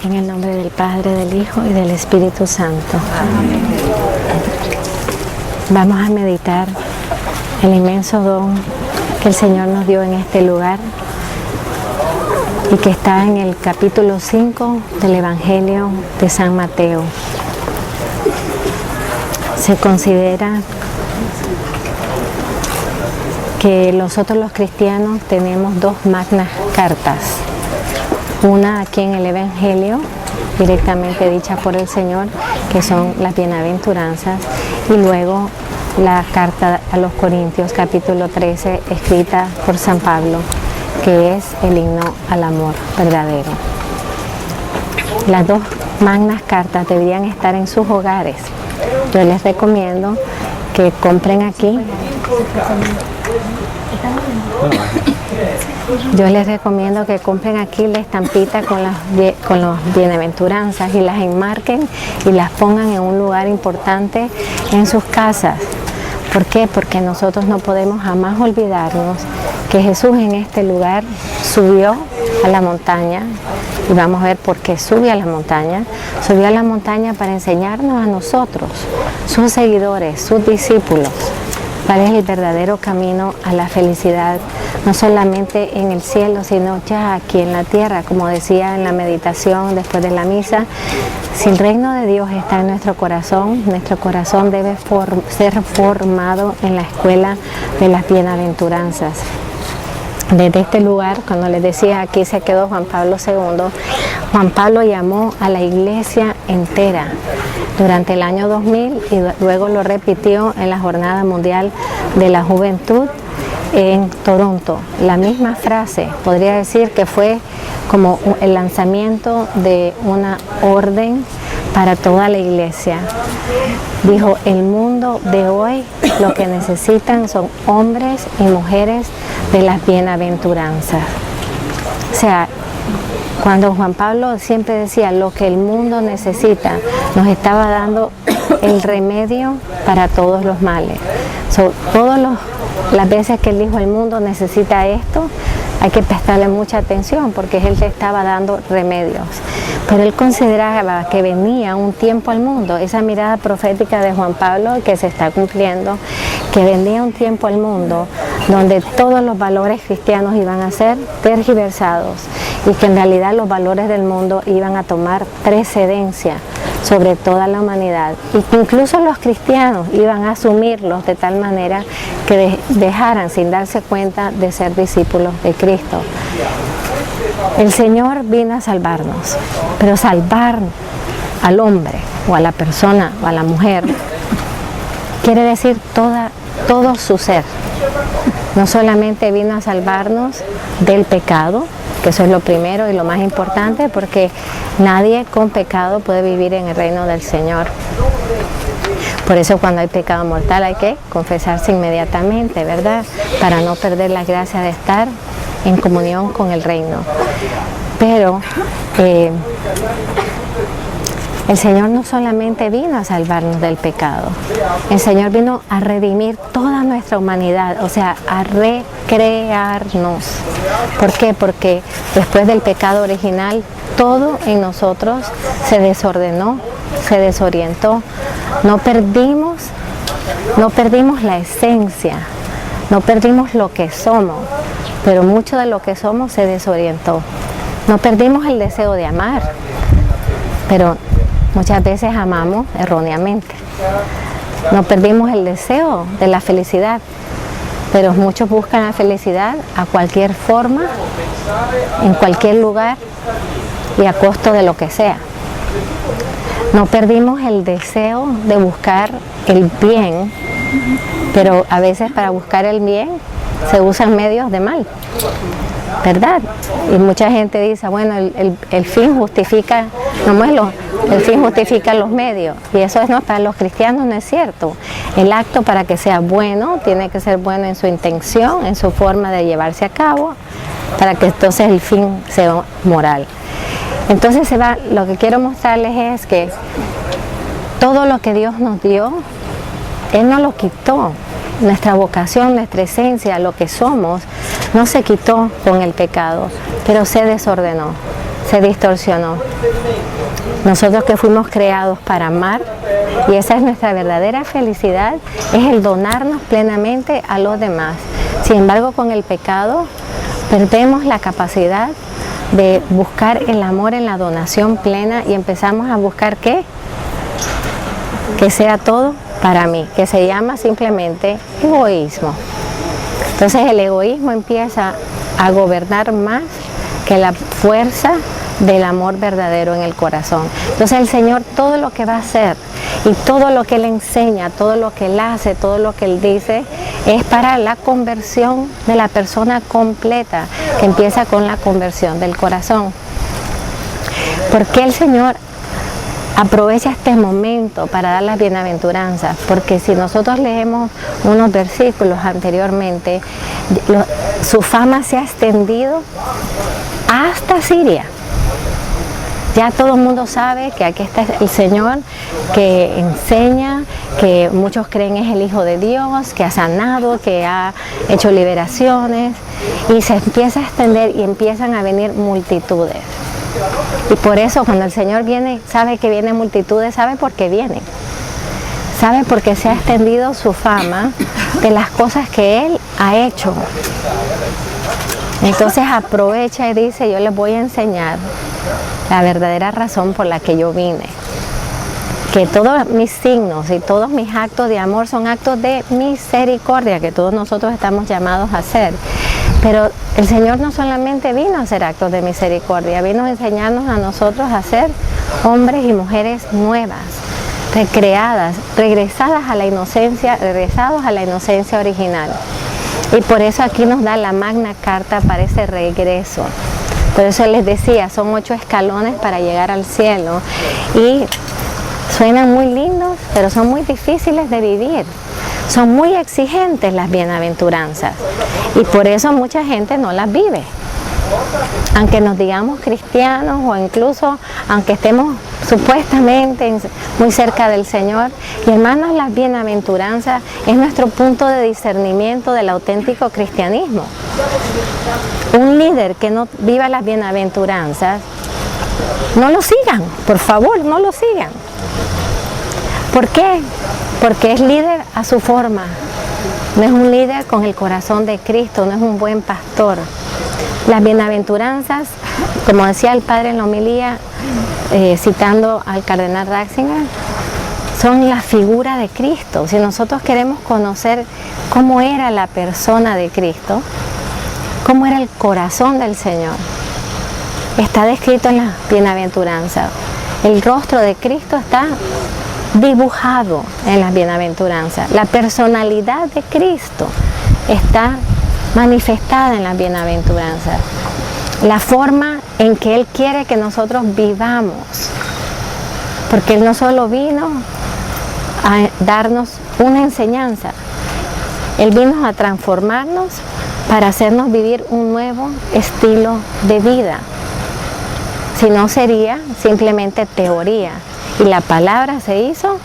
En el nombre del Padre, del Hijo y del Espíritu Santo. Vamos a meditar el inmenso don que el Señor nos dio en este lugar y que está en el capítulo 5 del Evangelio de San Mateo. Se considera que nosotros los cristianos tenemos dos magnas cartas. Una aquí en el Evangelio, directamente dicha por el Señor, que son las bienaventuranzas, y luego la carta a los Corintios, capítulo 13, escrita por San Pablo, que es el himno al amor verdadero. Las dos magnas cartas deberían estar en sus hogares. Yo les recomiendo que compren aquí. Yo les recomiendo que compren aquí la estampita con las bienaventuranzas y las enmarquen y las pongan en un lugar importante en sus casas. ¿Por qué? Porque nosotros no podemos jamás olvidarnos que Jesús en este lugar subió a la montaña, y vamos a ver por qué subió a la montaña. Subió a la montaña para enseñarnos a nosotros, sus seguidores, sus discípulos, cuál es el verdadero camino a la felicidad, no solamente en el cielo, sino ya aquí en la tierra. Como decía en la meditación después de la misa, si el reino de Dios está en nuestro corazón debe ser formado en la escuela de las bienaventuranzas. Desde este lugar, cuando les decía, aquí se quedó Juan Pablo II, Juan Pablo llamó a la iglesia entera durante el año 2000 y luego lo repitió en la Jornada Mundial de la Juventud en Toronto. La misma frase, podría decir que fue como el lanzamiento de una orden para toda la iglesia. Dijo, el mundo de hoy lo que necesitan son hombres y mujeres de las bienaventuranzas. O sea, cuando Juan Pablo siempre decía lo que el mundo necesita, nos estaba dando el remedio para todos los males. Las veces que él dijo el mundo necesita esto, hay que prestarle mucha atención porque él le estaba dando remedios. Pero él consideraba que venía un tiempo al mundo, esa mirada profética de Juan Pablo que se está cumpliendo, que venía un tiempo al mundo donde todos los valores cristianos iban a ser tergiversados y que en realidad los valores del mundo iban a tomar precedencia sobre toda la humanidad, y que incluso los cristianos iban a asumirlos de tal manera que dejaran sin darse cuenta de ser discípulos de Cristo. El Señor vino a salvarnos, pero salvar al hombre o a la persona o a la mujer quiere decir todo su ser. No solamente vino a salvarnos del pecado, que eso es lo primero y lo más importante, porque nadie con pecado puede vivir en el reino del Señor. Por eso cuando hay pecado mortal hay que confesarse inmediatamente, ¿verdad? Para no perder la gracia de estar en comunión con el reino. Pero el Señor no solamente vino a salvarnos del pecado, el Señor vino a redimir toda nuestra humanidad, o sea, a recrearnos. ¿Por qué? Porque después del pecado original, todo en nosotros se desordenó, se desorientó. No perdimos la esencia, no perdimos lo que somos, pero mucho de lo que somos se desorientó. No perdimos el deseo de amar, pero muchas veces amamos erróneamente. No perdimos el deseo de la felicidad, pero muchos buscan la felicidad a cualquier forma, en cualquier lugar y a costo de lo que sea. No perdimos el deseo de buscar el bien, pero a veces para buscar el bien se usan medios de mal, ¿verdad? Y mucha gente dice, bueno, el fin justifica, el fin justifica los medios, y eso no, para los cristianos no es cierto. El acto, para que sea bueno, tiene que ser bueno en su intención, en su forma de llevarse a cabo, para que entonces el fin sea moral. Entonces lo que quiero mostrarles es que todo lo que Dios nos dio, Él no lo quitó. Nuestra vocación, nuestra esencia, lo que somos, no se quitó con el pecado, pero se desordenó. se distorsionó. Nosotros que fuimos creados para amar, y esa es nuestra verdadera felicidad, es el donarnos plenamente a los demás. Sin embargo, con el pecado perdemos la capacidad de buscar el amor en la donación plena y empezamos a buscar ¿qué? Que sea todo para mí, que se llama simplemente egoísmo. Entonces el egoísmo empieza a gobernar más que la fuerza del amor verdadero en el corazón. Entonces el Señor todo lo que va a hacer y todo lo que Él enseña, todo lo que Él hace, todo lo que Él dice es para la conversión de la persona completa, que empieza con la conversión del corazón. ¿Por qué el Señor aprovecha este momento para dar las bienaventuranzas? Porque si nosotros leemos unos versículos anteriormente, su fama se ha extendido hasta Siria. Ya todo el mundo sabe que aquí está el Señor que enseña, que muchos creen es el Hijo de Dios, que ha sanado, que ha hecho liberaciones, y se empieza a extender y empiezan a venir multitudes. Y por eso cuando el Señor viene, sabe que vienen multitudes, sabe por qué vienen. Sabe porque se ha extendido su fama de las cosas que Él ha hecho. Entonces aprovecha y dice, yo les voy a enseñar la verdadera razón por la que yo vine. Que todos mis signos y todos mis actos de amor son actos de misericordia, que todos nosotros estamos llamados a hacer. Pero el Señor no solamente vino a hacer actos de misericordia, vino a enseñarnos a nosotros a ser hombres y mujeres nuevas, recreadas, regresados a la inocencia original. Y por eso aquí nos da la magna carta para ese regreso. Por eso les decía, son 8 escalones para llegar al cielo. Y suenan muy lindos, pero son muy difíciles de vivir. Son muy exigentes las bienaventuranzas. Y por eso mucha gente no las vive. Aunque nos digamos cristianos o incluso aunque estemos supuestamente muy cerca del Señor. Y hermanos, las bienaventuranzas es nuestro punto de discernimiento del auténtico cristianismo. Un líder que no viva las bienaventuranzas, no lo sigan, por favor, no lo sigan. ¿Por qué? Porque es líder a su forma. No es un líder con el corazón de Cristo, no es un buen pastor. Las bienaventuranzas, como decía el padre en la homilía, citando al cardenal Ratzinger, son la figura de Cristo. Si nosotros queremos conocer cómo era la persona de Cristo, cómo era el corazón del Señor, está descrito en las bienaventuranzas. El rostro de Cristo está dibujado en las bienaventuranzas. La personalidad de Cristo está manifestada en las bienaventuranzas. La forma en que Él quiere que nosotros vivamos. Porque Él no solo vino a darnos una enseñanza, Él vino a transformarnos para hacernos vivir un nuevo estilo de vida. Si no, sería simplemente teoría. Y la palabra se hizo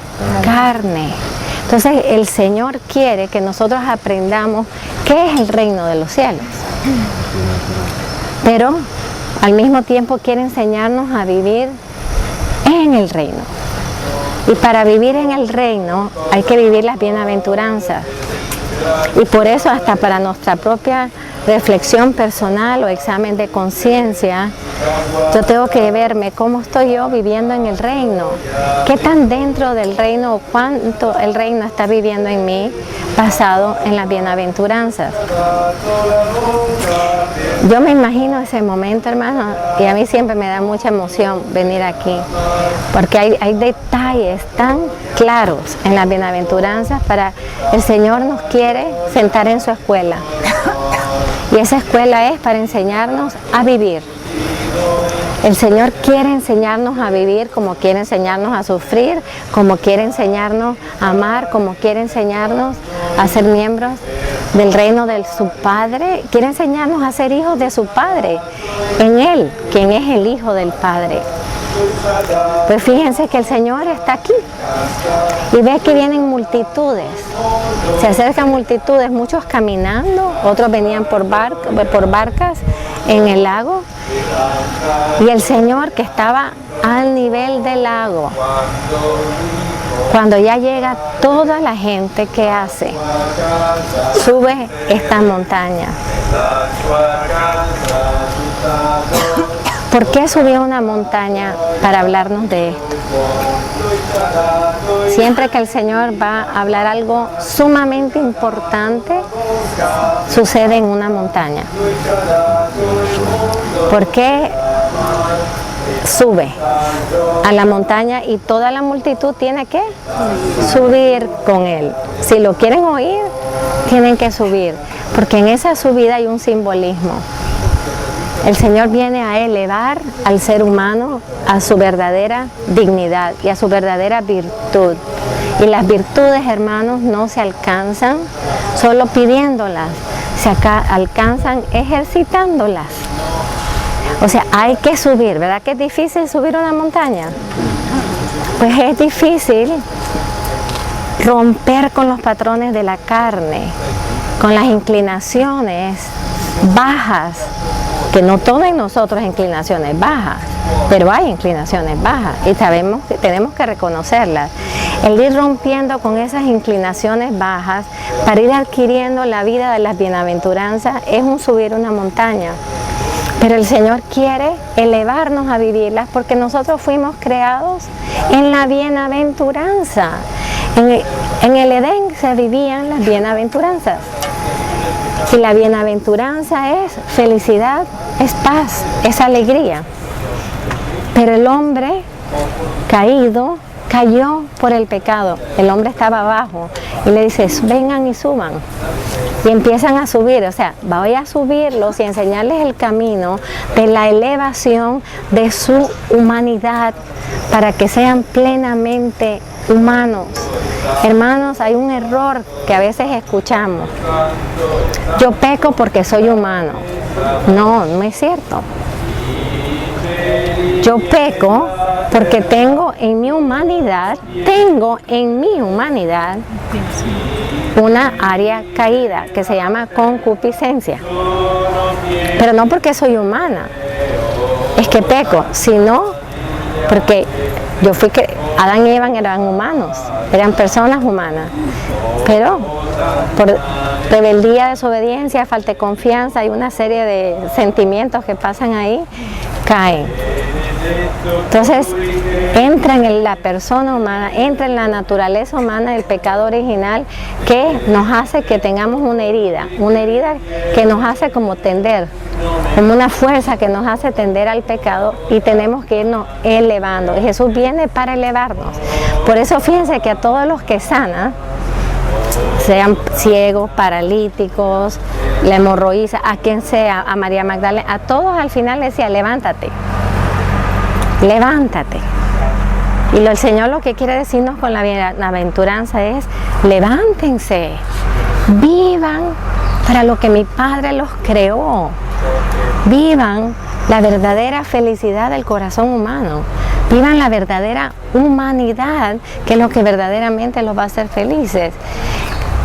carne. Entonces el Señor quiere que nosotros aprendamos qué es el reino de los cielos. Pero al mismo tiempo quiere enseñarnos a vivir en el reino. Y para vivir en el reino hay que vivir las bienaventuranzas. Y por eso hasta para nuestra propia reflexión personal o examen de conciencia, yo tengo que verme cómo estoy yo viviendo en el reino, qué tan dentro del reino o cuánto el reino está viviendo en mí, basado en las bienaventuranzas. Yo me imagino ese momento, hermano, y a mí siempre me da mucha emoción venir aquí, porque hay detalles tan claros en las bienaventuranzas. Para el Señor nos quiere sentar en su escuela, y esa escuela es para enseñarnos a vivir. El Señor quiere enseñarnos a vivir, como quiere enseñarnos a sufrir, como quiere enseñarnos a amar, como quiere enseñarnos a ser miembros del reino de su Padre. Quiere enseñarnos a ser hijos de su Padre, en Él, quien es el Hijo del Padre. Pues fíjense que el Señor está aquí y ve que vienen multitudes, se acercan multitudes, muchos caminando, otros venían por barcas en el lago, y el Señor que estaba al nivel del lago, cuando ya llega toda la gente, ¿qué hace? Sube esta montaña. ¿Por qué subió una montaña para hablarnos de esto? Siempre que el Señor va a hablar algo sumamente importante, sucede en una montaña. ¿Por qué sube a la montaña y toda la multitud tiene que subir con él? Si lo quieren oír, tienen que subir, porque en esa subida hay un simbolismo. El Señor viene a elevar al ser humano a su verdadera dignidad y a su verdadera virtud. Y las virtudes, hermanos, no se alcanzan solo pidiéndolas, se alcanzan ejercitándolas. O sea, hay que subir, ¿verdad que es difícil subir una montaña? Pues es difícil romper con los patrones de la carne, con las inclinaciones bajas, que no todo en nosotros es inclinaciones bajas, pero hay inclinaciones bajas y sabemos que tenemos que reconocerlas. El ir rompiendo con esas inclinaciones bajas para ir adquiriendo la vida de las bienaventuranzas es un subir una montaña. Pero el Señor quiere elevarnos a vivirlas porque nosotros fuimos creados en la bienaventuranza. En el Edén se vivían las bienaventuranzas. Y la bienaventuranza es felicidad, es paz, es alegría. Pero el hombre caído cayó por el pecado. El hombre estaba abajo y le dice, vengan y suban. Y empiezan a subir, o sea, voy a subirlos y enseñarles el camino de la elevación de su humanidad para que sean plenamente humanos. Hermanos, hay un error que a veces escuchamos. Yo peco porque soy humano. No, no es cierto. Yo peco porque tengo en mi humanidad una área caída que se llama concupiscencia. Pero no porque soy humana, es que peco, sino porque Adán y Eva eran humanos, eran personas humanas, pero por rebeldía, desobediencia, falta de confianza y una serie de sentimientos que pasan ahí, caen. Entonces entra en la persona humana, entra en la naturaleza humana el pecado original que nos hace que tengamos una herida que nos hace como tender, como una fuerza que nos hace tender al pecado, y tenemos que irnos elevando. Y Jesús viene para elevarnos. Por eso fíjense que a todos los que sana, sean ciegos, paralíticos, la hemorroísa, a quien sea, a María Magdalena, a todos al final le decía, levántate. Levántate. Y el Señor lo que quiere decirnos con la bienaventuranza es, levántense, vivan para lo que mi Padre los creó, vivan la verdadera felicidad del corazón humano, vivan la verdadera humanidad, que es lo que verdaderamente los va a hacer felices,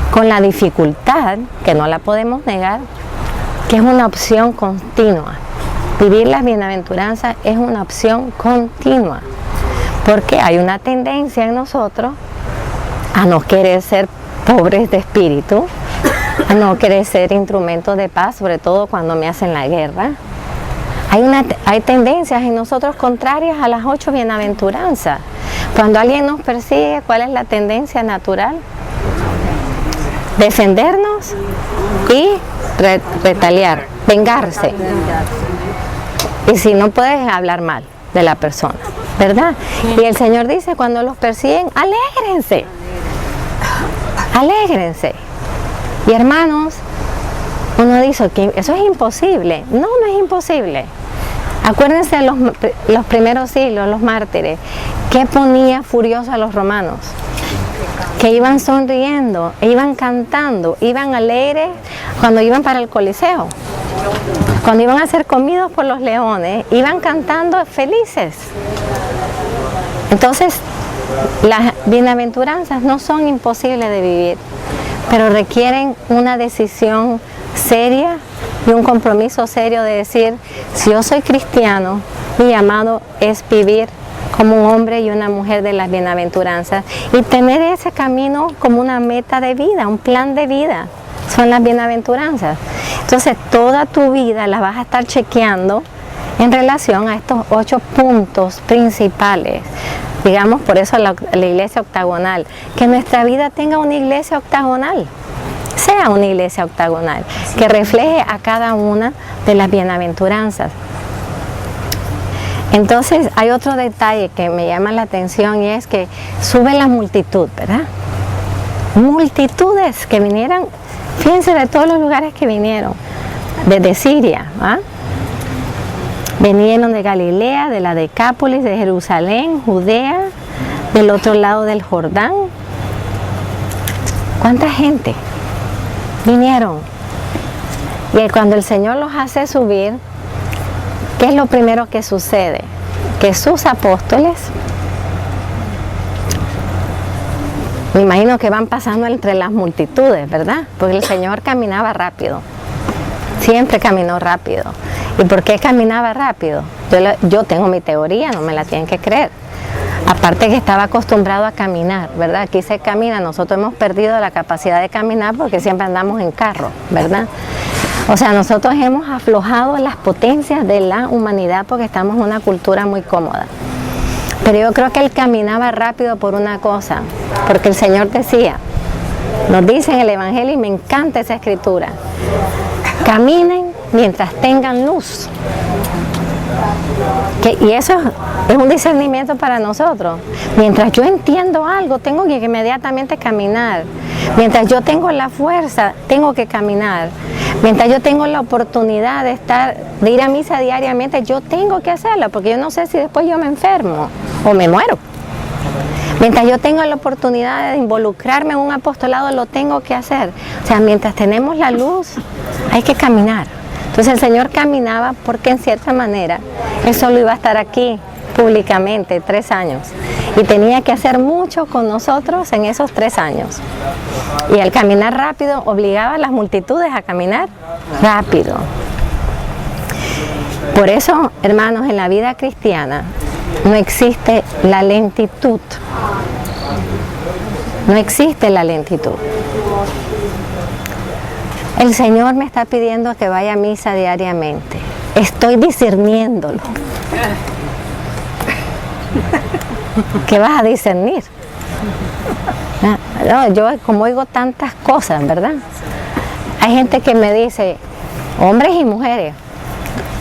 con la dificultad, que no la podemos negar, que es una opción continua. Vivir las bienaventuranzas es una opción continua, porque hay una tendencia en nosotros a no querer ser pobres de espíritu, a no querer ser instrumentos de paz, sobre todo cuando me hacen la guerra. Hay tendencias en nosotros contrarias a las 8 bienaventuranzas. Cuando alguien nos persigue, ¿cuál es la tendencia natural? Defendernos y retaliar, vengarse. Y si no puedes hablar mal de la persona, ¿verdad? Y el Señor dice, cuando los persiguen, alégrense. Alégrense. Y hermanos, uno dice que eso es imposible. No, no es imposible. Acuérdense de los primeros siglos, los mártires, que ponía furiosos a los romanos, que iban sonriendo, iban cantando, iban alegres cuando iban para el Coliseo. Cuando iban a ser comidos por los leones, iban cantando felices. Entonces, las bienaventuranzas no son imposibles de vivir, pero requieren una decisión seria y un compromiso serio de decir, si yo soy cristiano, mi llamado es vivir como un hombre y una mujer de las bienaventuranzas y tener ese camino como una meta de vida, un plan de vida, son las bienaventuranzas. Entonces toda tu vida la vas a estar chequeando en relación a estos 8 puntos principales. Digamos, por eso la iglesia octagonal, que nuestra vida tenga una iglesia octagonal, sea una iglesia octagonal, que refleje a cada una de las bienaventuranzas. Entonces hay otro detalle que me llama la atención y es que sube la multitud, ¿verdad? Multitudes que vinieron, fíjense de todos los lugares que vinieron, desde Siria, ¿ah? Vinieron de Galilea, de la Decápolis, de Jerusalén, Judea, del otro lado del Jordán. ¿Cuánta gente vinieron? Y cuando el Señor los hace subir, ¿qué es lo primero que sucede? Que sus apóstoles, me imagino que van pasando entre las multitudes, ¿verdad? Porque el Señor caminaba rápido, siempre caminó rápido. ¿Y por qué caminaba rápido? Yo tengo mi teoría, no me la tienen que creer. Aparte que estaba acostumbrado a caminar, ¿verdad? Aquí se camina, nosotros hemos perdido la capacidad de caminar porque siempre andamos en carro, ¿verdad? O sea, nosotros hemos aflojado las potencias de la humanidad porque estamos en una cultura muy cómoda. Pero yo creo que él caminaba rápido por una cosa, porque el Señor decía, nos dice en el Evangelio, y me encanta esa escritura, caminen mientras tengan luz. Y eso es un discernimiento para nosotros. Mientras yo entiendo algo, tengo que inmediatamente caminar. Mientras yo tengo la fuerza, tengo que caminar. Mientras yo tengo la oportunidad de ir a misa diariamente, yo tengo que hacerlo, porque yo no sé si después yo me enfermo o me muero. Mientras yo tengo la oportunidad de involucrarme en un apostolado, lo tengo que hacer. O sea, mientras tenemos la luz, hay que caminar. Entonces el Señor caminaba porque en cierta manera Él solo iba a estar aquí públicamente 3 años y tenía que hacer mucho con nosotros en esos 3 años. Y al caminar rápido obligaba a las multitudes a caminar rápido. Por eso, hermanos, en la vida cristiana no existe la lentitud. No existe la lentitud. El Señor me está pidiendo que vaya a misa diariamente. Estoy discerniéndolo. ¿Qué vas a discernir? No, yo como oigo tantas cosas, ¿verdad? Hay gente que me dice, hombres y mujeres,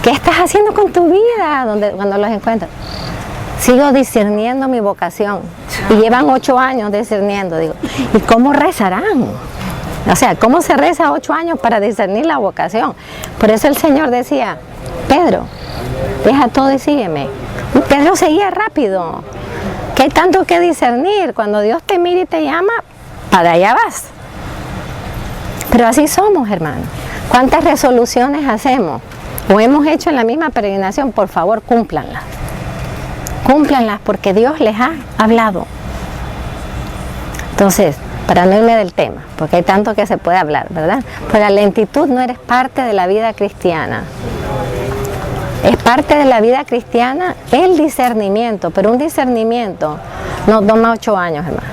¿qué estás haciendo con tu vida? Cuando los encuentro. Sigo discerniendo mi vocación. Y llevan 8 años discerniendo. Digo, ¿y cómo rezarán? O sea, ¿cómo se reza 8 años para discernir la vocación? Por eso el Señor decía, Pedro, deja todo y sígueme. Y Pedro seguía rápido. ¿Qué hay tanto que discernir? Cuando Dios te mira y te llama, para allá vas. Pero así somos, hermanos. ¿Cuántas resoluciones hacemos? O hemos hecho en la misma peregrinación, por favor, cúmplanlas. Cúmplanlas porque Dios les ha hablado. Entonces, para no irme del tema, porque hay tanto que se puede hablar, ¿verdad? Pero la lentitud no eres parte de la vida cristiana. Es parte de la vida cristiana el discernimiento, pero un discernimiento no toma 8 años, hermano.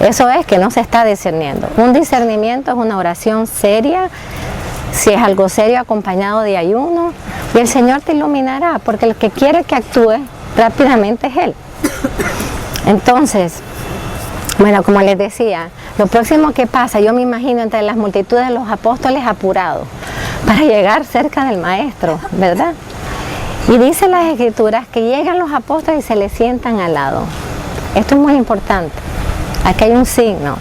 Eso es que no se está discerniendo. Un discernimiento es una oración seria, si es algo serio acompañado de ayuno, y el Señor te iluminará, porque el que quiere que actúe rápidamente es Él. Entonces, bueno, como les decía, lo próximo que pasa, yo me imagino entre las multitudes de los apóstoles apurados para llegar cerca del Maestro, ¿verdad? Y dice las Escrituras que llegan los apóstoles y se les sientan al lado. Esto es muy importante. Aquí hay un signo.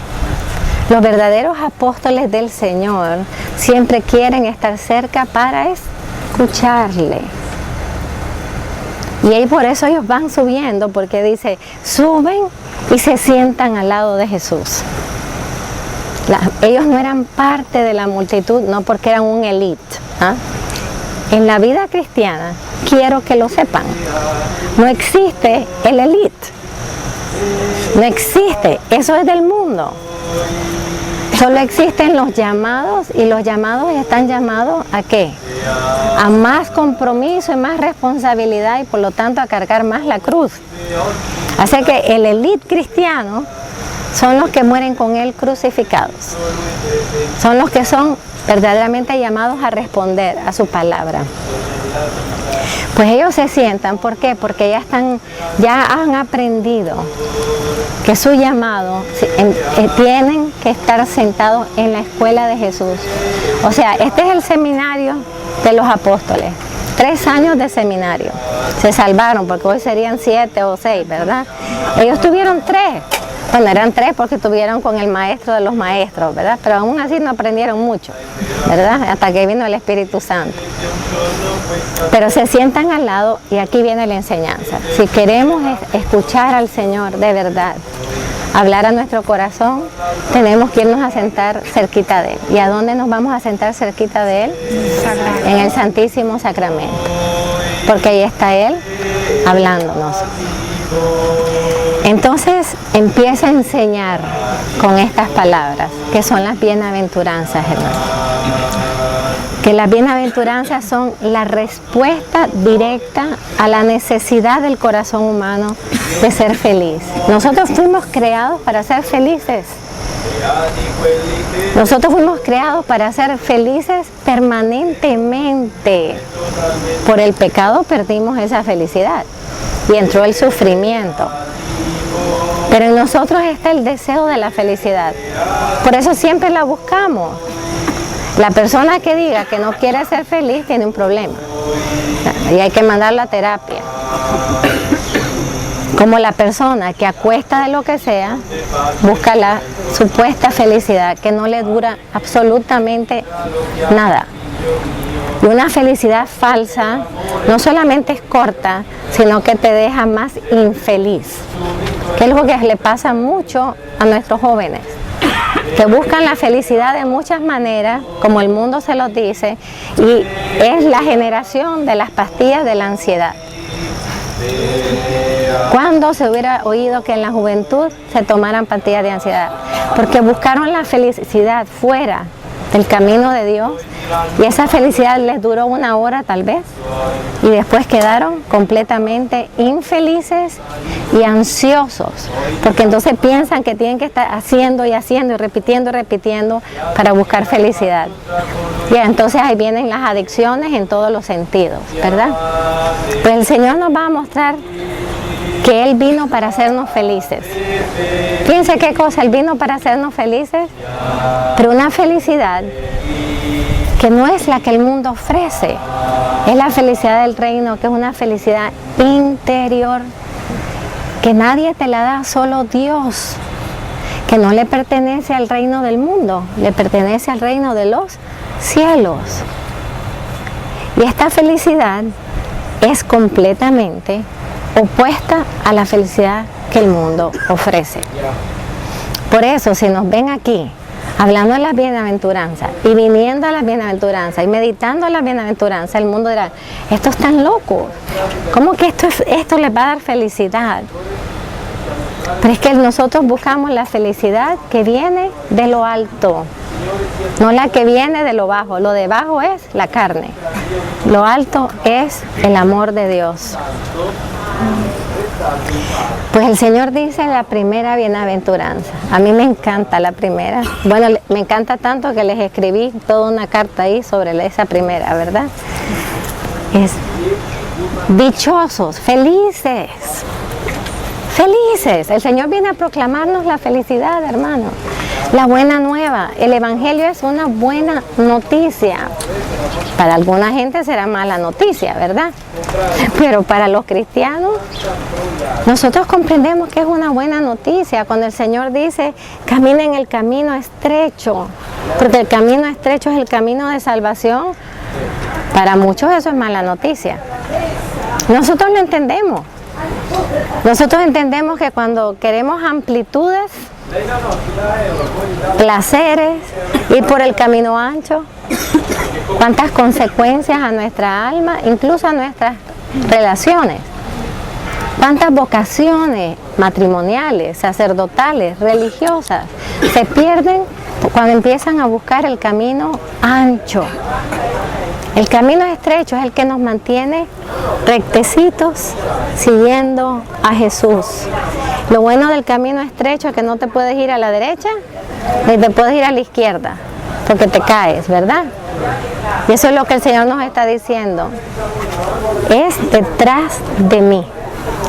Los verdaderos apóstoles del Señor siempre quieren estar cerca para escucharle. Y ahí por eso ellos van subiendo, porque dice, suben y se sientan al lado de Jesús. Ellos no eran parte de la multitud, no porque eran un élite. ¿Ah? En la vida cristiana, quiero que lo sepan, no existe el élite. No existe, eso es del mundo. Solo existen los llamados, y los llamados están llamados ¿a qué? A más compromiso y más responsabilidad, y por lo tanto a cargar más la cruz. Así que el élite cristiano son los que mueren con él crucificados. Son los que son verdaderamente llamados a responder a su palabra. Pues ellos se sientan, ¿por qué? Porque ya han aprendido que su llamado tienen que estar sentados en la escuela de Jesús. O sea, este es el seminario de los apóstoles. 3 años de seminario. Se salvaron, porque hoy serían 7 o 6, ¿verdad? Ellos tuvieron 3. Bueno, eran 3 porque estuvieron con el maestro de los maestros, ¿verdad? Pero aún así no aprendieron mucho, ¿verdad? Hasta que vino el Espíritu Santo. Pero se sientan al lado, y aquí viene la enseñanza. Si queremos escuchar al Señor de verdad, hablar a nuestro corazón, tenemos que irnos a sentar cerquita de Él. ¿Y a dónde nos vamos a sentar cerquita de Él? En el Santísimo Sacramento. Porque ahí está Él hablándonos. Entonces empieza a enseñar con estas palabras, que son las bienaventuranzas, hermanos. Que las bienaventuranzas son la respuesta directa a la necesidad del corazón humano de ser feliz. Nosotros fuimos creados para ser felices. Nosotros fuimos creados para ser felices permanentemente. Por el pecado perdimos esa felicidad y entró el sufrimiento. Pero en nosotros está el deseo de la felicidad. Por eso siempre la buscamos. La persona que diga que no quiere ser feliz tiene un problema. Y hay que mandarla a terapia. Como la persona que a cuesta de lo que sea busca la supuesta felicidad que no le dura absolutamente nada. Y una felicidad falsa no solamente es corta, sino que te deja más infeliz. Que es lo que le pasa mucho a nuestros jóvenes, que buscan la felicidad de muchas maneras, como el mundo se los dice, y es la generación de las pastillas de la ansiedad. ¿Cuándo se hubiera oído que en la juventud se tomaran pastillas de ansiedad? Porque buscaron la felicidad fuera del camino de Dios, y esa felicidad les duró 1 hora tal vez, y después quedaron completamente infelices y ansiosos, porque entonces piensan que tienen que estar haciendo y haciendo y repitiendo para buscar felicidad. Y entonces ahí vienen las adicciones en todos los sentidos, ¿verdad? Pues el Señor nos va a mostrar que Él vino para hacernos felices. Fíjense qué cosa, Él vino para hacernos felices, pero una felicidad que no es la que el mundo ofrece. Es la felicidad del reino, que es una felicidad interior, que nadie te la da, solo Dios, que no le pertenece al reino del mundo, le pertenece al reino de los cielos. Y esta felicidad es completamente opuesta a la felicidad que el mundo ofrece. Por eso, si nos ven aquí hablando de las bienaventuranzas y viniendo a las bienaventuranzas y meditando en las bienaventuranzas, el mundo dirá: estos están locos, ¿cómo que esto les va a dar felicidad? Pero es que nosotros buscamos la felicidad que viene de lo alto, no la que viene de lo bajo. Lo de bajo es la carne, lo alto es el amor de Dios. Pues el Señor dice la primera bienaventuranza. A mí me encanta la primera. Bueno, me encanta tanto que les escribí toda una carta ahí sobre esa primera, ¿verdad? Es: dichosos, felices. Felices. El Señor viene a proclamarnos la felicidad, hermano. La buena nueva. El Evangelio es una buena noticia. Para alguna gente será mala noticia, ¿verdad? Pero para los cristianos, nosotros comprendemos que es una buena noticia cuando el Señor dice: caminen el camino estrecho, porque el camino estrecho es el camino de salvación. Para muchos eso es mala noticia. Nosotros lo entendemos. Nosotros entendemos que cuando queremos amplitudes, placeres, ir por el camino ancho, cuántas consecuencias a nuestra alma, incluso a nuestras relaciones, cuántas vocaciones matrimoniales, sacerdotales, religiosas se pierden cuando empiezan a buscar el camino ancho. El camino estrecho es el que nos mantiene rectecitos siguiendo a Jesús. Lo bueno del camino estrecho es que no te puedes ir a la derecha ni te puedes ir a la izquierda, porque te caes, ¿verdad? Y eso es lo que el Señor nos está diciendo. Es detrás de mí,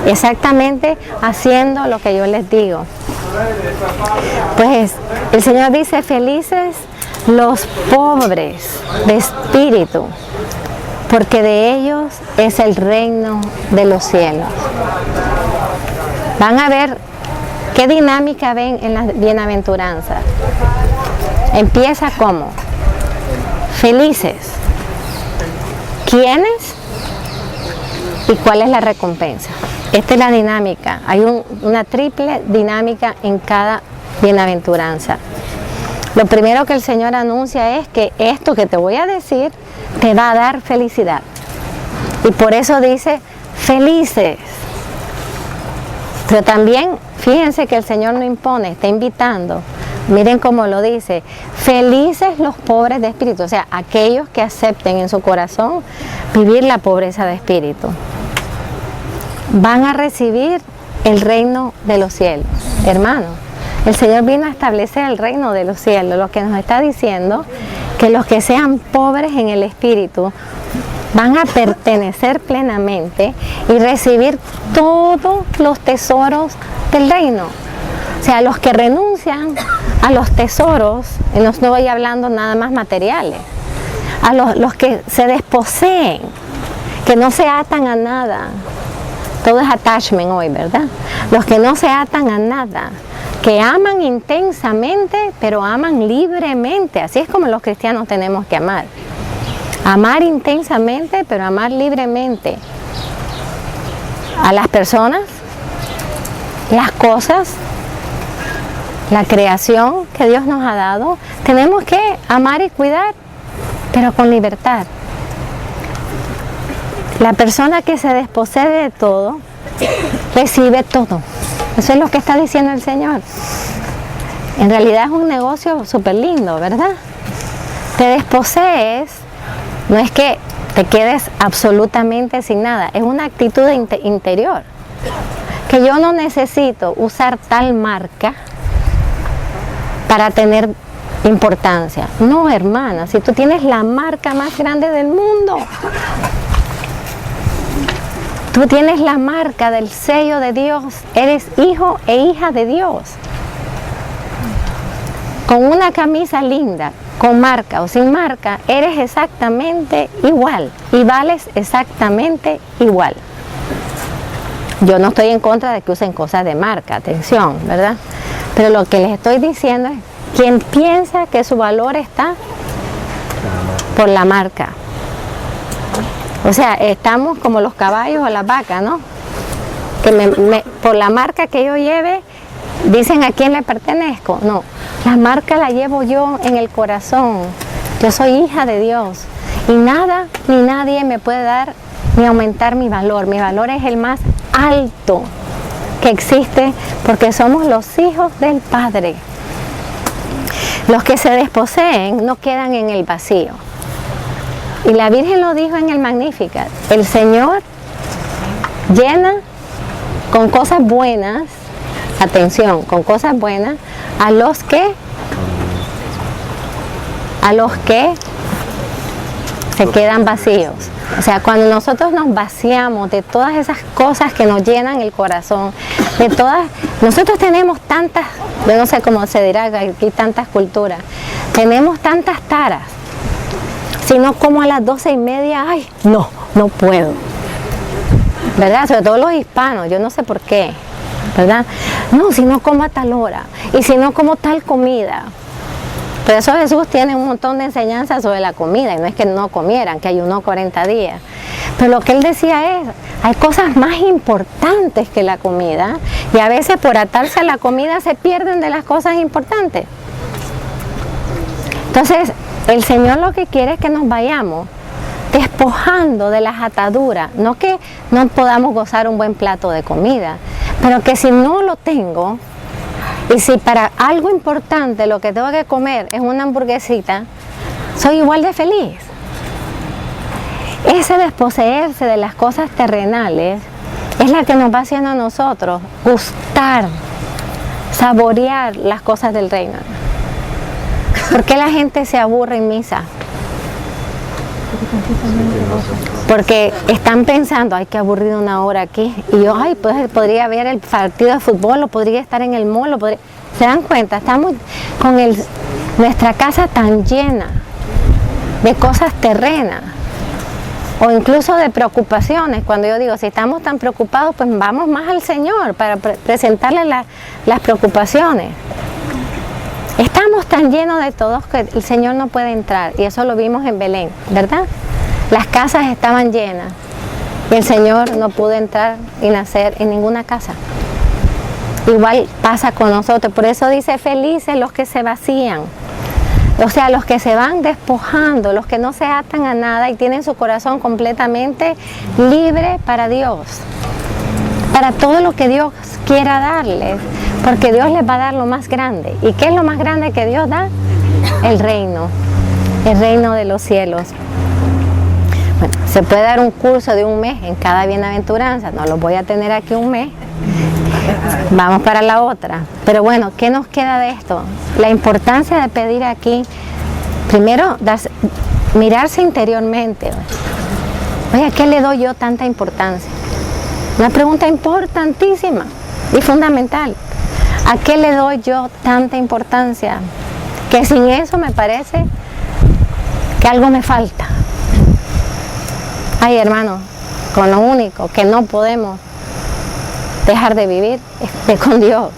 exactamente haciendo lo que yo les digo. Pues el Señor dice, felices los pobres de espíritu, porque de ellos es el reino de los cielos. Van a ver qué dinámica ven en las bienaventuranzas. Empieza como felices. ¿Quiénes? ¿Y cuál es la recompensa? Esta es la dinámica. Hay una triple dinámica en cada bienaventuranza. Lo primero que el Señor anuncia es que esto que te voy a decir te va a dar felicidad. Y por eso dice, felices. Pero también, fíjense que el Señor no impone, está invitando. Miren cómo lo dice, felices los pobres de espíritu, o sea, aquellos que acepten en su corazón vivir la pobreza de espíritu. Van a recibir el reino de los cielos, hermanos. El Señor vino a establecer el reino de los cielos, lo que nos está diciendo que los que sean pobres en el espíritu van a pertenecer plenamente y recibir todos los tesoros del reino. O sea, los que renuncian a los tesoros, y no estoy hablando nada más materiales, a los que se desposeen, que no se atan a nada. Todo es attachment hoy, ¿verdad? Los que no se atan a nada, que aman intensamente, pero aman libremente. Así es como los cristianos tenemos que amar. Amar intensamente, pero amar libremente. A las personas, las cosas, la creación que Dios nos ha dado, tenemos que amar y cuidar, pero con libertad. La persona que se desposee de todo, recibe todo. Eso es lo que está diciendo el Señor. En realidad es un negocio súper lindo, ¿verdad? Te desposees, no es que te quedes absolutamente sin nada, es una actitud interior. Que yo no necesito usar tal marca para tener importancia. No, hermana, si tú tienes la marca más grande del mundo, tú tienes la marca del sello de Dios, eres hijo e hija de Dios. Con una camisa linda, con marca o sin marca, eres exactamente igual y vales exactamente igual. Yo no estoy en contra de que usen cosas de marca, atención, ¿verdad? Pero lo que les estoy diciendo es, quien piensa que su valor está por la marca. O sea, estamos como los caballos o las vacas, ¿no? Que por la marca que yo lleve, dicen a quién le pertenezco. No, la marca la llevo yo en el corazón. Yo soy hija de Dios. Y nada ni nadie me puede dar ni aumentar mi valor. Mi valor es el más alto que existe porque somos los hijos del Padre. Los que se desposeen no quedan en el vacío. Y la Virgen lo dijo en el Magnificat, el Señor llena con cosas buenas, atención, con cosas buenas, a los que se quedan vacíos. O sea, cuando nosotros nos vaciamos de todas esas cosas que nos llenan el corazón, nosotros tenemos tantas, yo no sé cómo se dirá aquí, tantas culturas, tenemos tantas taras. Si no como a las 12:30, ay, no puedo. ¿Verdad? Sobre todo los hispanos, yo no sé por qué. ¿Verdad? No, si no como a tal hora. Y si no como tal comida. Por eso Jesús tiene un montón de enseñanzas sobre la comida. Y no es que no comieran, que ayunó 40 días. Pero lo que él decía es, hay cosas más importantes que la comida. Y a veces por atarse a la comida se pierden de las cosas importantes. Entonces, el Señor lo que quiere es que nos vayamos despojando de las ataduras, no que no podamos gozar un buen plato de comida, pero que si no lo tengo, Y si para algo importante lo que tengo que comer es una hamburguesita, soy igual de feliz. Ese desposeerse de las cosas terrenales es la que nos va haciendo a nosotros gustar, saborear las cosas del reino. ¿Por qué la gente se aburre en misa? Porque están pensando, ay, qué aburrido una hora aquí. Y yo, ay, pues podría ver el partido de fútbol, o podría estar en el mall, ¿se dan cuenta? Estamos con nuestra casa tan llena de cosas terrenas, o incluso de preocupaciones. Cuando yo digo, si estamos tan preocupados, pues vamos más al Señor para presentarle las preocupaciones. Estamos tan llenos de todos que el Señor no puede entrar, y eso lo vimos en Belén, ¿verdad? Las casas estaban llenas y el Señor no pudo entrar y nacer en ninguna casa. Igual pasa con nosotros, por eso dice, felices los que se vacían, o sea, los que se van despojando, los que no se atan a nada y tienen su corazón completamente libre para Dios, para todo lo que Dios quiera darles, porque Dios les va a dar lo más grande. ¿Y qué es lo más grande que Dios da? El reino de los cielos. Bueno, se puede dar un curso de un mes en cada bienaventuranza, no lo voy a tener aquí un mes, vamos para la otra. Pero bueno, ¿qué nos queda de esto? La importancia de pedir aquí, primero, mirarse interiormente. Oye, ¿a qué le doy yo tanta importancia? Una pregunta importantísima y fundamental. ¿A qué le doy yo tanta importancia? Que sin eso me parece que algo me falta. Ay, hermano, con lo único que no podemos dejar de vivir es con Dios.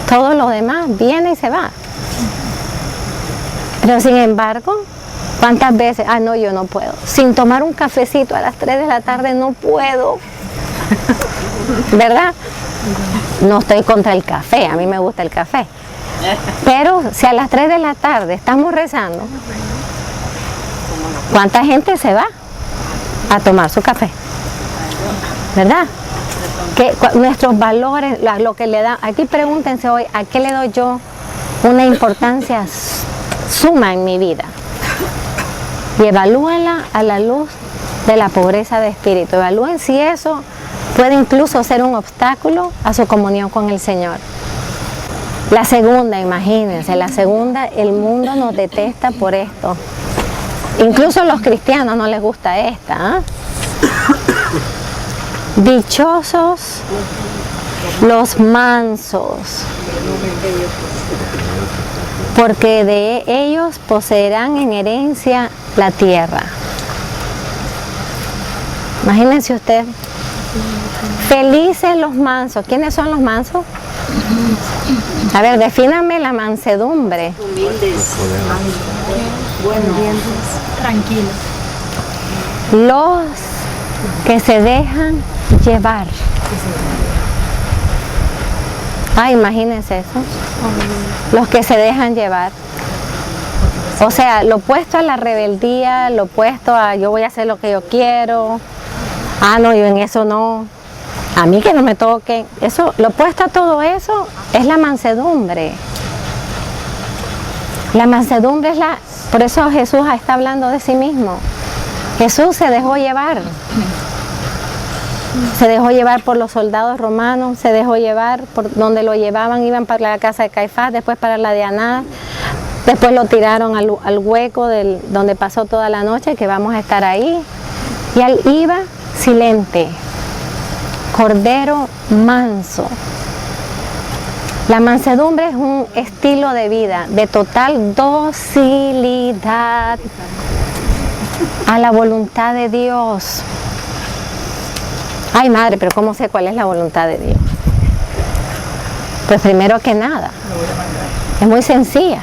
Todo lo demás viene y se va. Pero sin embargo, ¿cuántas veces? Ah, no, yo no puedo. Sin tomar un cafecito a las 3 de la tarde no puedo. ¿Verdad? No estoy contra el café, a mí me gusta el café. Pero si a las 3 de la tarde estamos rezando, ¿cuánta gente se va a tomar su café? ¿Verdad? Que nuestros valores, lo que le da, aquí pregúntense hoy, ¿a qué le doy yo una importancia suma en mi vida? Y evalúenla a la luz de la pobreza de espíritu. Evalúen si eso puede incluso ser un obstáculo a su comunión con el Señor. La segunda, imagínense, el mundo nos detesta por esto. Incluso a los cristianos no les gusta esta. Dichosos los mansos, porque de ellos poseerán en herencia la tierra. Imagínense usted. Felices los mansos. ¿Quiénes son los mansos? A ver, defíname la mansedumbre. Humildes. Buenos. Tranquilos. Los que se dejan llevar. Imagínense eso. Los que se dejan llevar. O sea, lo opuesto a la rebeldía, lo opuesto a yo voy a hacer lo que yo quiero. No, yo en eso no. A mí que no me toquen. Eso, lo opuesto a todo eso es la mansedumbre. La mansedumbre es por eso Jesús está hablando de sí mismo. Jesús se dejó llevar. Se dejó llevar por los soldados romanos, se dejó llevar por donde lo llevaban, iban para la casa de Caifás, después para la de Anás, después lo tiraron al hueco donde pasó toda la noche, que vamos a estar ahí. Y él iba silente, cordero manso. La mansedumbre es un estilo de vida de total docilidad a la voluntad de Dios. Ay, madre, pero ¿cómo sé cuál es la voluntad de Dios? Pues primero que nada, es muy sencilla.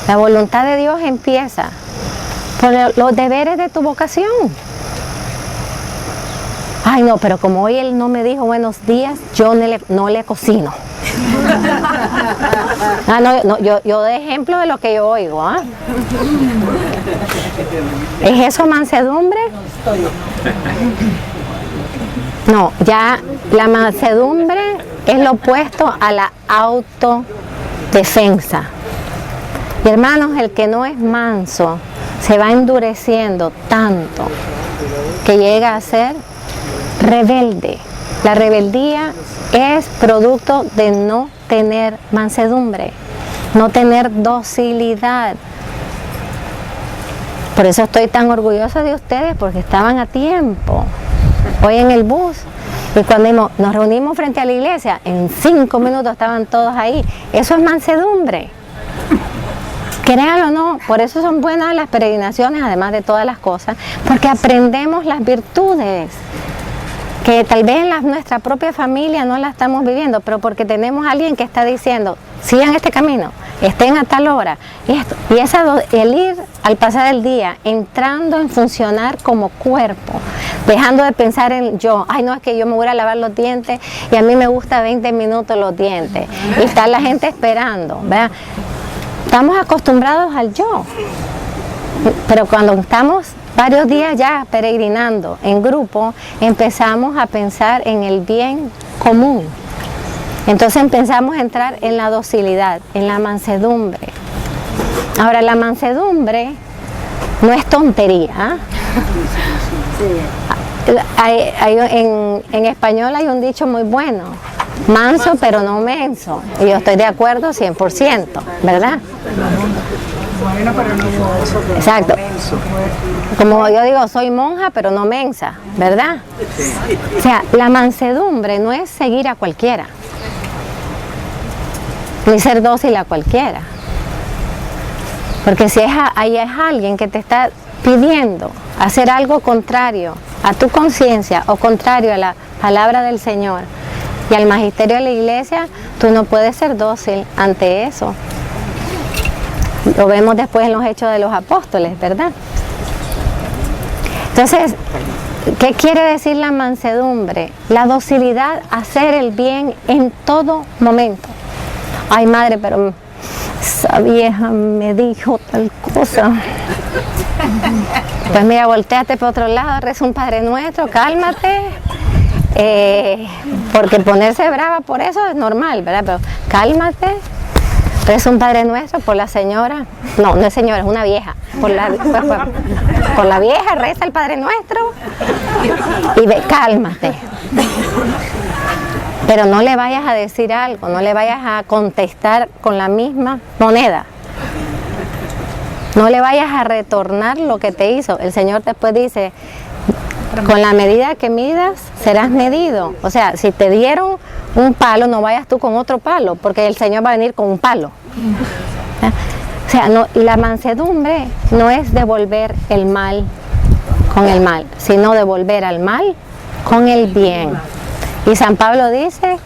La voluntad de Dios empieza por los deberes de tu vocación. Ay, no, pero como hoy él no me dijo buenos días, yo no le cocino. Yo de ejemplo de lo que yo oigo. ¿Es eso mansedumbre? No, ya la mansedumbre es lo opuesto a la autodefensa. Y hermanos, el que no es manso se va endureciendo tanto que llega a ser rebelde. La rebeldía es producto de no tener mansedumbre, no tener docilidad. Por eso estoy tan orgullosa de ustedes, porque estaban a tiempo. Hoy en el bus, y cuando nos reunimos frente a la iglesia, en 5 minutos estaban todos ahí. Eso es mansedumbre. Créanlo o no, por eso son buenas las peregrinaciones, además de todas las cosas, porque aprendemos las virtudes que tal vez en nuestra propia familia no la estamos viviendo, pero porque tenemos a alguien que está diciendo, sigan este camino, estén a tal hora. Y el ir al pasar el día, entrando en funcionar como cuerpo, dejando de pensar en yo, ay no, es que yo me voy a lavar los dientes y a mí me gusta 20 minutos los dientes. Y está la gente esperando, ¿verdad? Estamos acostumbrados al yo, pero cuando estamos varios días ya peregrinando en grupo, empezamos a pensar en el bien común. Entonces empezamos a entrar en la docilidad, en la mansedumbre. Ahora, la mansedumbre no es tontería. En español hay un dicho muy bueno: manso pero no menso. Y yo estoy de acuerdo 100%, ¿verdad? Bueno, pero no exacto. Como yo digo, soy monja pero no mensa, ¿verdad? O sea, la mansedumbre no es seguir a cualquiera, ni ser dócil a cualquiera. Porque si ahí es alguien que te está pidiendo hacer algo contrario a tu conciencia o contrario a la palabra del Señor y al magisterio de la iglesia, tú no puedes ser dócil ante eso. Lo vemos después en los Hechos de los Apóstoles, ¿verdad? Entonces, ¿qué quiere decir la mansedumbre? La docilidad a hacer el bien en todo momento. Ay, madre, pero esa vieja me dijo tal cosa. Pues mira, volteate para otro lado, reza un Padre Nuestro, cálmate. Porque ponerse brava por eso es normal, ¿verdad? Pero cálmate, reza un Padre Nuestro por la señora. No es señora, es una vieja. Por la vieja reza el Padre Nuestro y cálmate. Pero no le vayas a decir algo, no le vayas a contestar con la misma moneda. No le vayas a retornar lo que te hizo. El Señor después dice, con la medida que midas, serás medido. O sea, si te dieron un palo, no vayas tú con otro palo, porque el Señor va a venir con un palo. O sea, la mansedumbre no es devolver el mal con el mal, sino devolver al mal con el bien. Y San Pablo dice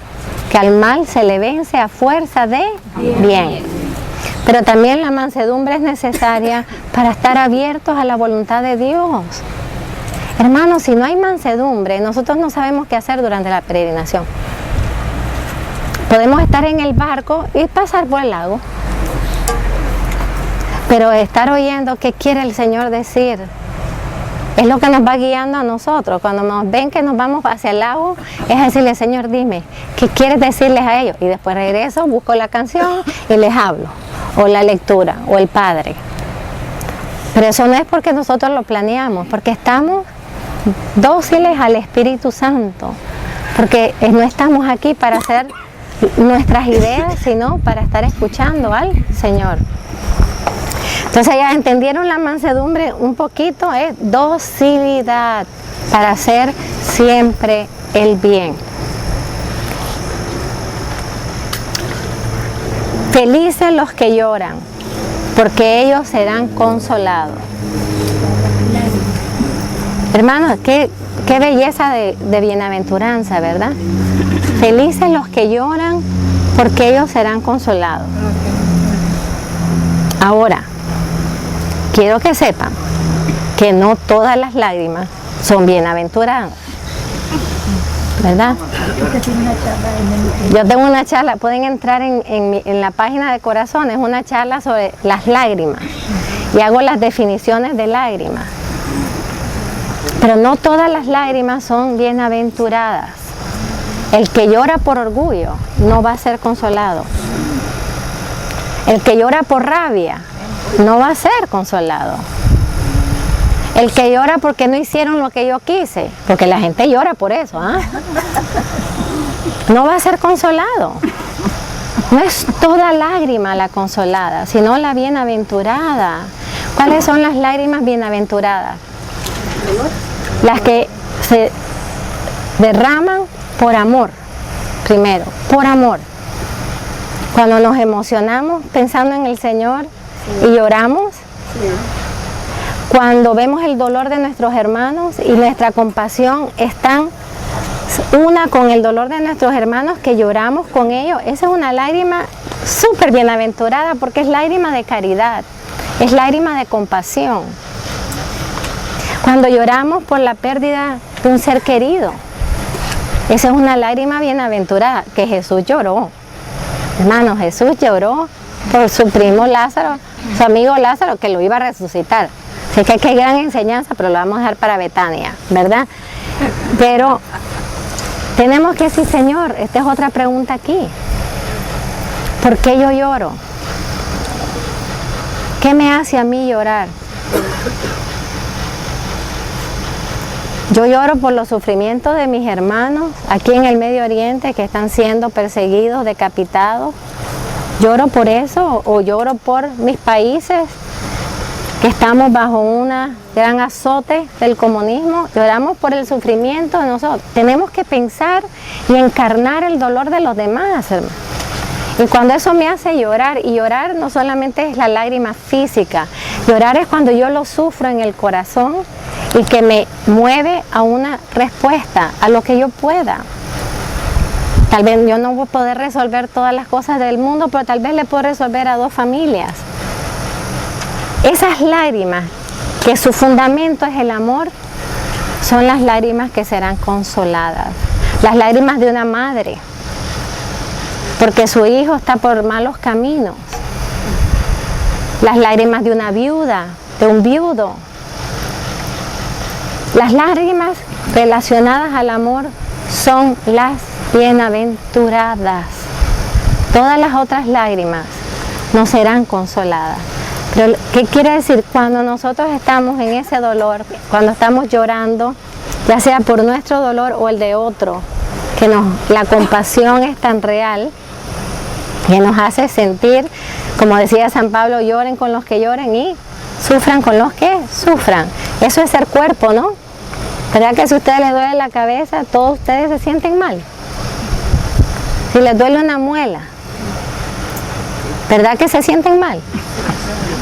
que al mal se le vence a fuerza de bien. Pero también la mansedumbre es necesaria para estar abiertos a la voluntad de Dios. Hermanos, si no hay mansedumbre, nosotros no sabemos qué hacer durante la peregrinación. Podemos estar en el barco y pasar por el lago, pero estar oyendo qué quiere el Señor decir es lo que nos va guiando a nosotros. Cuando nos ven que nos vamos hacia el lago, es decirle, Señor, dime, ¿qué quieres decirles a ellos? Y después regreso, busco la canción y les hablo, o la lectura, o el Padre. Pero eso no es porque nosotros lo planeamos, porque estamos dóciles al Espíritu Santo, porque no estamos aquí para hacer nuestras ideas, sino para estar escuchando al Señor. Entonces ya entendieron la mansedumbre un poquito, es docilidad para hacer siempre el bien. Felices los que lloran, porque ellos serán consolados. Hermanos, qué belleza de bienaventuranza, ¿verdad? Felices los que lloran, porque ellos serán consolados. Ahora, quiero que sepan que no todas las lágrimas son bienaventuradas, ¿verdad? Yo tengo una charla, pueden entrar en la página de Corazones, una charla sobre las lágrimas, y hago las definiciones de lágrimas. Pero no todas las lágrimas son bienaventuradas. El que llora por orgullo no va a ser consolado. El que llora por rabia no va a ser consolado. El que llora porque no hicieron lo que yo quise, porque la gente llora por eso, ¿ah? No va a ser consolado. No es toda lágrima la consolada, sino la bienaventurada. ¿Cuáles son las lágrimas bienaventuradas? Las que se derraman por amor, primero, por amor. Cuando nos emocionamos pensando en el Señor y lloramos, cuando vemos el dolor de nuestros hermanos y nuestra compasión están una con el dolor de nuestros hermanos, que lloramos con ellos, esa es una lágrima súper bienaventurada, porque es lágrima de caridad, es lágrima de compasión. Cuando lloramos por la pérdida de un ser querido, esa es una lágrima bienaventurada, que Jesús lloró. Hermano, Jesús lloró por su primo Lázaro, su amigo Lázaro, que lo iba a resucitar. Sé que qué gran enseñanza, pero lo vamos a dejar para Betania, ¿verdad? Pero tenemos que decir, Señor, esta es otra pregunta aquí. ¿Por qué yo lloro? ¿Qué me hace a mí llorar? Yo lloro por los sufrimientos de mis hermanos aquí en el Medio Oriente, que están siendo perseguidos, decapitados. ¿Lloro por eso o lloro por mis países que estamos bajo un gran azote del comunismo? Lloramos por el sufrimiento de nosotros. Tenemos que pensar y encarnar el dolor de los demás, hermano. Y cuando eso me hace llorar, y llorar no solamente es la lágrima física, llorar es cuando yo lo sufro en el corazón y que me mueve a una respuesta, a lo que yo pueda. Tal vez yo no voy a poder resolver todas las cosas del mundo, pero tal vez le puedo resolver a 2 familias. Esas lágrimas, que su fundamento es el amor, son las lágrimas que serán consoladas. Las lágrimas de una madre, porque su hijo está por malos caminos. Las lágrimas de una viuda, de un viudo. Las lágrimas relacionadas al amor son las bienaventuradas. Todas las otras lágrimas no serán consoladas. Pero, ¿qué quiere decir? Cuando nosotros estamos en ese dolor, cuando estamos llorando, ya sea por nuestro dolor o el de otro, que la compasión es tan real, que nos hace sentir, como decía San Pablo, lloren con los que lloren y sufran con los que sufran. Eso es ser cuerpo, ¿no? ¿Verdad que si a ustedes les duele la cabeza, todos ustedes se sienten mal? Si les duele una muela, ¿verdad que se sienten mal?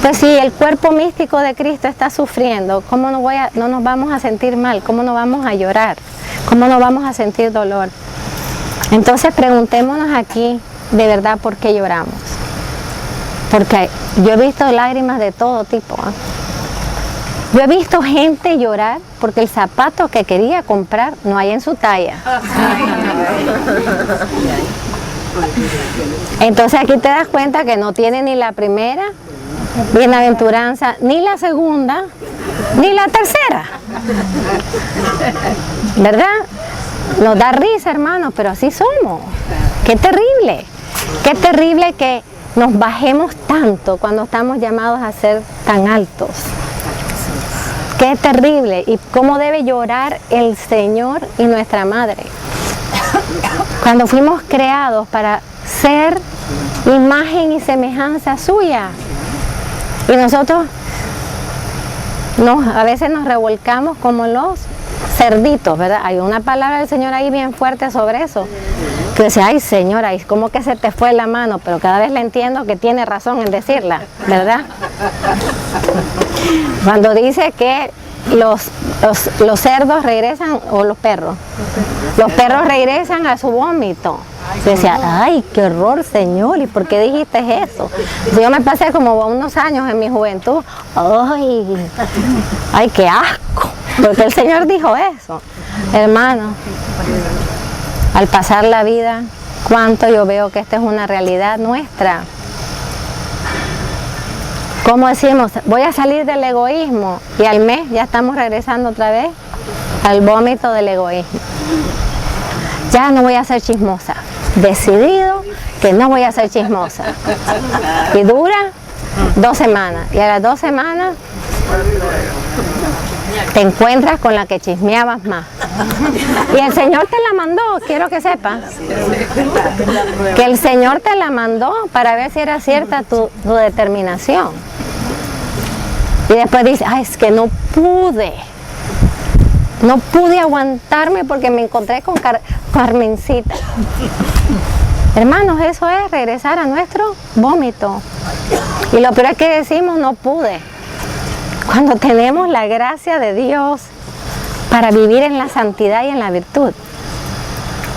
Pues si el cuerpo místico de Cristo está sufriendo, ¿cómo no nos vamos a sentir mal? ¿Cómo no vamos a llorar? ¿Cómo no vamos a sentir dolor? Entonces preguntémonos aquí, de verdad, ¿por qué lloramos? Porque yo he visto lágrimas de todo tipo, ¿eh? Yo he visto gente llorar porque el zapato que quería comprar no hay en su talla. Entonces aquí te das cuenta que no tiene ni la primera bienaventuranza, ni la segunda, ni la tercera. ¿Verdad? Nos da risa, hermanos, pero así somos. ¡Qué terrible! ¡Qué terrible que nos bajemos tanto cuando estamos llamados a ser tan altos! ¡Qué terrible! Y cómo debe llorar el Señor y nuestra Madre. Cuando fuimos creados para ser imagen y semejanza suya. Y nosotros a veces nos revolcamos como los cerditos, ¿verdad? Hay una palabra del Señor ahí bien fuerte sobre eso. Que dice, ay Señor, ahí como que se te fue la mano, pero cada vez le entiendo que tiene razón en decirla, ¿verdad? Cuando dice que los cerdos regresan, o los perros regresan a su vómito. Decía, ay, qué horror, Señor, ¿y por qué dijiste eso? Yo me pasé como unos años en mi juventud, ay, qué asco, porque el Señor dijo eso. Hermano, al pasar la vida, cuánto yo veo que esta es una realidad nuestra. ¿Cómo decimos? Voy a salir del egoísmo, y al mes ya estamos regresando otra vez al vómito del egoísmo. ya no voy a ser chismosa. Decidido que no voy a ser chismosa. Y dura 2 semanas. Y a las 2 semanas te encuentras con la que chismeabas más. Y el Señor te la mandó, quiero que sepas. Que el Señor te la mandó para ver si era cierta tu determinación. Y después dices, ay, es que no pude aguantarme porque me encontré con Carmencita. Hermanos, eso es regresar a nuestro vómito. Y lo peor es que decimos, no pude. Cuando tenemos la gracia de Dios para vivir en la santidad y en la virtud.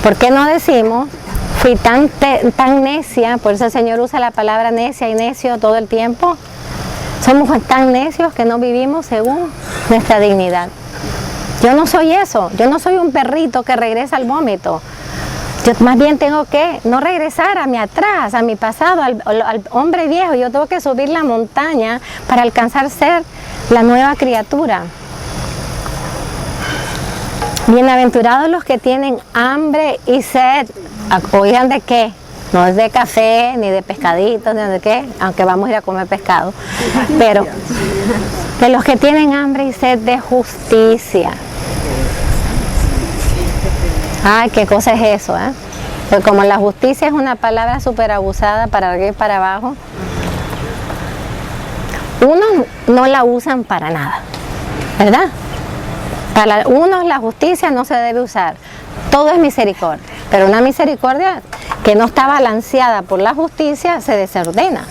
¿Por qué no decimos, fui tan necia? Por eso el Señor usa la palabra necia y necio todo el tiempo. Somos tan necios que no vivimos según nuestra dignidad. Yo no soy eso, yo no soy un perrito que regresa al vómito. Yo más bien tengo que no regresar a mi atrás, a mi pasado, al hombre viejo. Yo tengo que subir la montaña para alcanzar ser la nueva criatura. Bienaventurados los que tienen hambre y sed. ¿Oigan de qué? No es de café, ni de pescaditos, ni de qué, aunque vamos a ir a comer pescado. Pero de los que tienen hambre y sed de justicia. Ay, qué cosa es eso, ¿eh? Pues como la justicia es una palabra súper abusada para arriba y para abajo, unos no la usan para nada, ¿verdad? Para unos la justicia no se debe usar, todo es misericordia, pero una misericordia que no está balanceada por la justicia se desordena.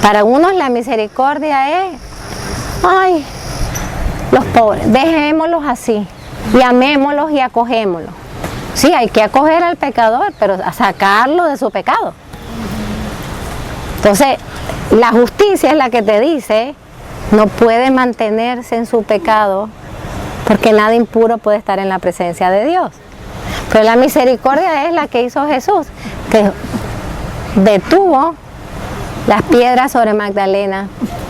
Para unos la misericordia es, ay, los pobres, dejémoslos así y amémoslos y acogémoslos. Sí, hay que acoger al pecador, pero a sacarlo de su pecado. Entonces, la justicia es la que te dice, no puede mantenerse en su pecado, porque nada impuro puede estar en la presencia de Dios. Pero la misericordia es la que hizo Jesús, que detuvo las piedras sobre Magdalena,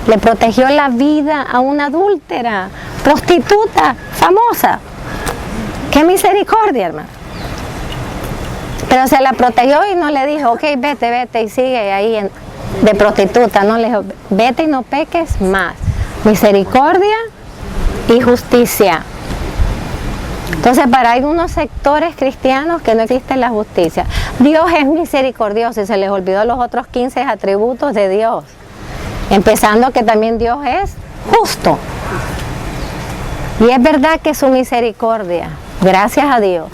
le protegió la vida a una adúltera, prostituta, famosa. ¡Qué misericordia, hermano! Pero se la protegió y no le dijo, ok, vete y sigue ahí de prostituta. No le dijo, vete y no peques más. Misericordia y justicia. Entonces, para algunos sectores cristianos que no existe la justicia. Dios es misericordioso y se les olvidó los otros 15 atributos de Dios. Empezando que también Dios es justo. Y es verdad que su misericordia, gracias a Dios,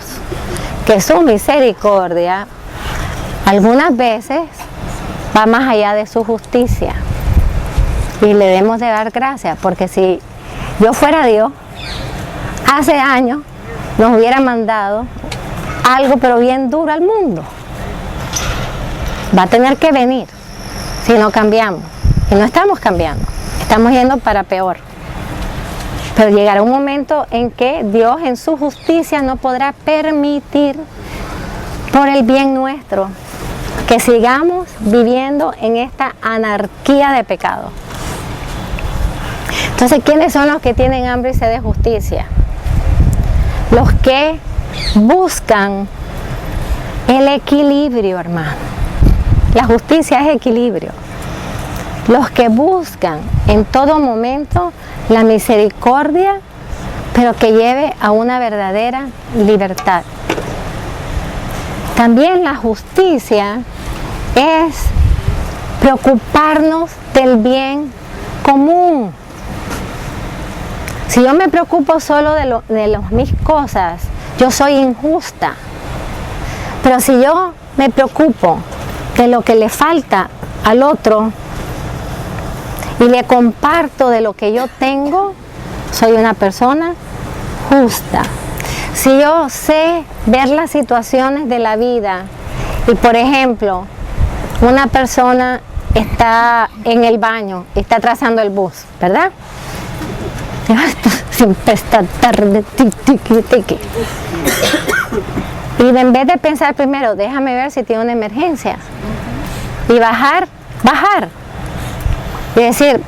que su misericordia algunas veces va más allá de su justicia. Y le debemos de dar gracias, porque si yo fuera Dios, hace años nos hubiera mandado algo pero bien duro al mundo. Va a tener que venir si no cambiamos. Y no estamos cambiando, estamos yendo para peor. Pero llegará un momento en que Dios en su justicia no podrá permitir, por el bien nuestro, que sigamos viviendo en esta anarquía de pecado. Entonces, ¿quiénes son los que tienen hambre y sed de justicia? Los que buscan el equilibrio, hermano. La justicia es equilibrio. Los que buscan en todo momento la misericordia, pero que lleve a una verdadera libertad. También la justicia es preocuparnos del bien común. Si yo me preocupo solo de mis cosas, yo soy injusta. Pero si yo me preocupo de lo que le falta al otro y le comparto de lo que yo tengo, soy una persona justa. Si yo sé ver las situaciones de la vida y, por ejemplo, una persona está en el baño y está atrasando el bus, ¿verdad? Siempre está tarde, tiqui. Y en vez de pensar primero, déjame ver si tiene una emergencia, y bajar, y decir,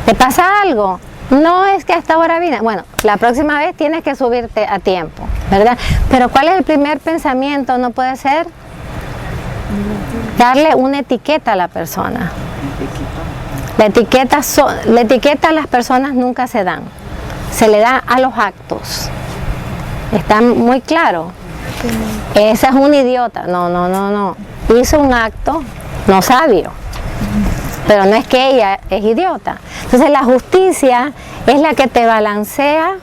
¿te pasa algo? No, es que hasta ahora vine. Bueno, la próxima vez tienes que subirte a tiempo. ¿verdad? Pero ¿cuál es el primer pensamiento? No puede ser darle una etiqueta a la persona. La etiqueta a las personas nunca se dan, se le da a los actos. ¿Está muy claro? Esa es un idiota. No. Hizo un acto no sabio, pero no es que ella es idiota. Entonces la justicia es la que te balancea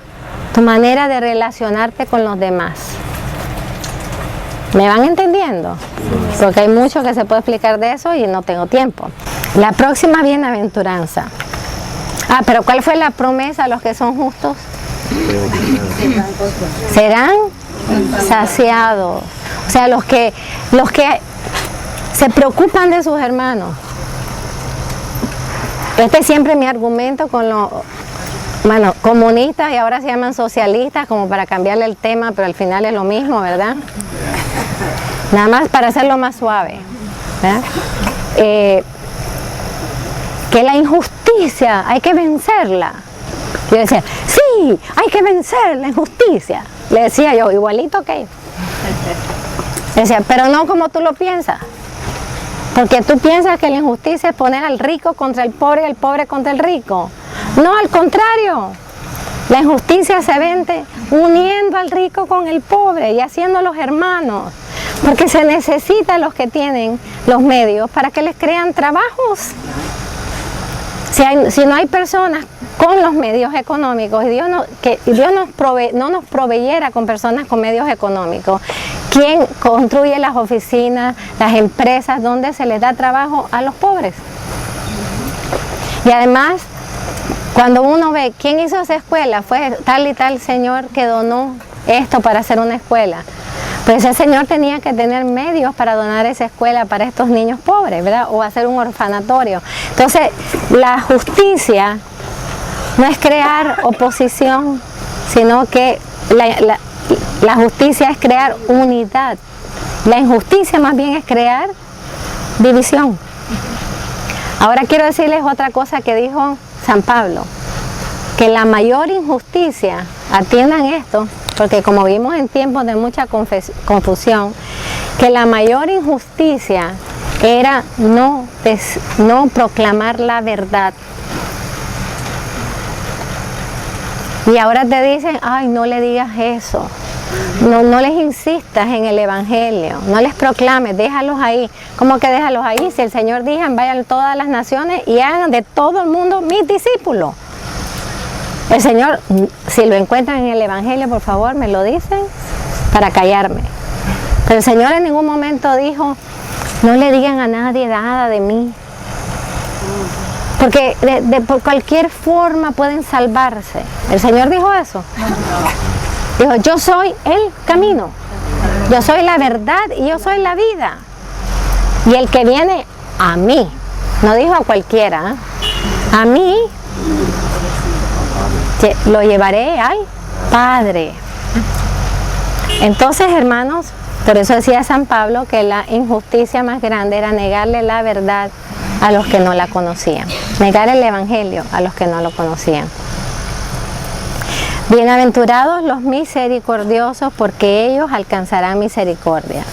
tu manera de relacionarte con los demás. ¿Me van entendiendo? Porque hay mucho que se puede explicar de eso y no tengo tiempo. La próxima bienaventuranza. Pero ¿cuál fue la promesa a los que son justos? Serán saciados. O sea, los que se preocupan de sus hermanos. Este es siempre mi argumento con los comunistas, y ahora se llaman socialistas, como para cambiarle el tema, pero al final es lo mismo, ¿verdad? Nada más para hacerlo más suave, ¿verdad? Que la injusticia hay que vencerla. Yo decía, sí, hay que vencer la injusticia. Le decía yo, igualito que ellos. Decía, pero no como tú lo piensas. Porque tú piensas que la injusticia es poner al rico contra el pobre y el pobre contra el rico. No, al contrario. La injusticia se vende uniendo al rico con el pobre y haciéndolos hermanos. Porque se necesita a los que tienen los medios para que les crean trabajos. Si no hay personas con los medios económicos y Dios no nos proveyera con personas con medios económicos, ¿quién construye las oficinas, las empresas donde se les da trabajo a los pobres? Y además, cuando uno ve quién hizo esa escuela, fue tal y tal señor que donó esto para hacer una escuela. Pues ese señor tenía que tener medios para donar esa escuela para estos niños pobres, ¿verdad? O hacer un orfanatorio. Entonces, la justicia no es crear oposición, sino que la justicia es crear unidad. La injusticia más bien es crear división. Ahora quiero decirles otra cosa que dijo San Pablo, que la mayor injusticia, atiendan esto, porque como vimos en tiempos de mucha confusión, que la mayor injusticia era no proclamar la verdad. Y ahora te dicen, ay, no le digas eso, no les insistas en el evangelio, no les proclames, déjalos ahí. ¿Cómo que déjalos ahí? Si el Señor dijo, vayan todas las naciones y hagan de todo el mundo mis discípulos. El Señor, si lo encuentran en el evangelio, por favor, me lo dicen para callarme. Pero el Señor en ningún momento dijo, no le digan a nadie nada de mí. Porque por cualquier forma pueden salvarse. ¿El Señor dijo eso? Dijo, yo soy el camino, yo soy la verdad y yo soy la vida. Y el que viene a mí, no dijo a cualquiera, a mí, lo llevaré al Padre. Entonces, hermanos, por eso decía San Pablo que la injusticia más grande era negarle la verdad a los que no la conocían, negar el evangelio a los que no lo conocían. Bienaventurados los misericordiosos, porque ellos alcanzarán misericordia.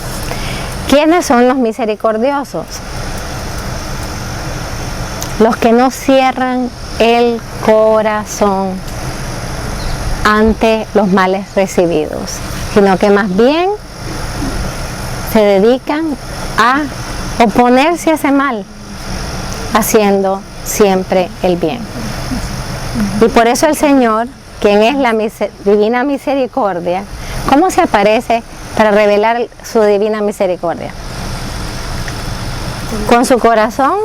¿Quiénes son los misericordiosos? Los que no cierran el corazón ante los males recibidos, sino que más bien se dedican a oponerse a ese mal, haciendo siempre el bien. Y por eso el Señor, quien es la divina misericordia, ¿cómo se aparece para revelar su divina misericordia? Con su corazón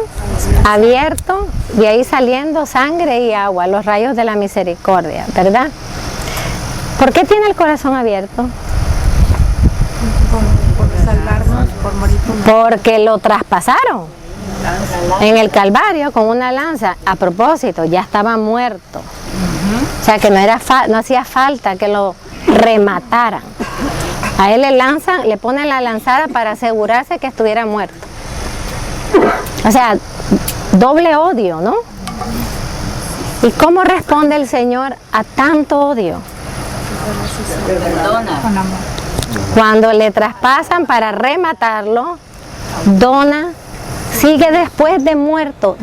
abierto, de ahí saliendo sangre y agua, los rayos de la misericordia, ¿verdad? ¿Por qué tiene el corazón abierto? Por salvarnos, por morir por nosotros. Porque lo traspasaron en el Calvario con una lanza. A propósito, ya estaba muerto. O sea que no hacía falta que lo remataran. A él le ponen la lanzada para asegurarse que estuviera muerto. O sea, doble odio, ¿no? ¿Y cómo responde el Señor a tanto odio? Dona. Con amor. Cuando le traspasan para rematarlo, dona, sigue después de muerto,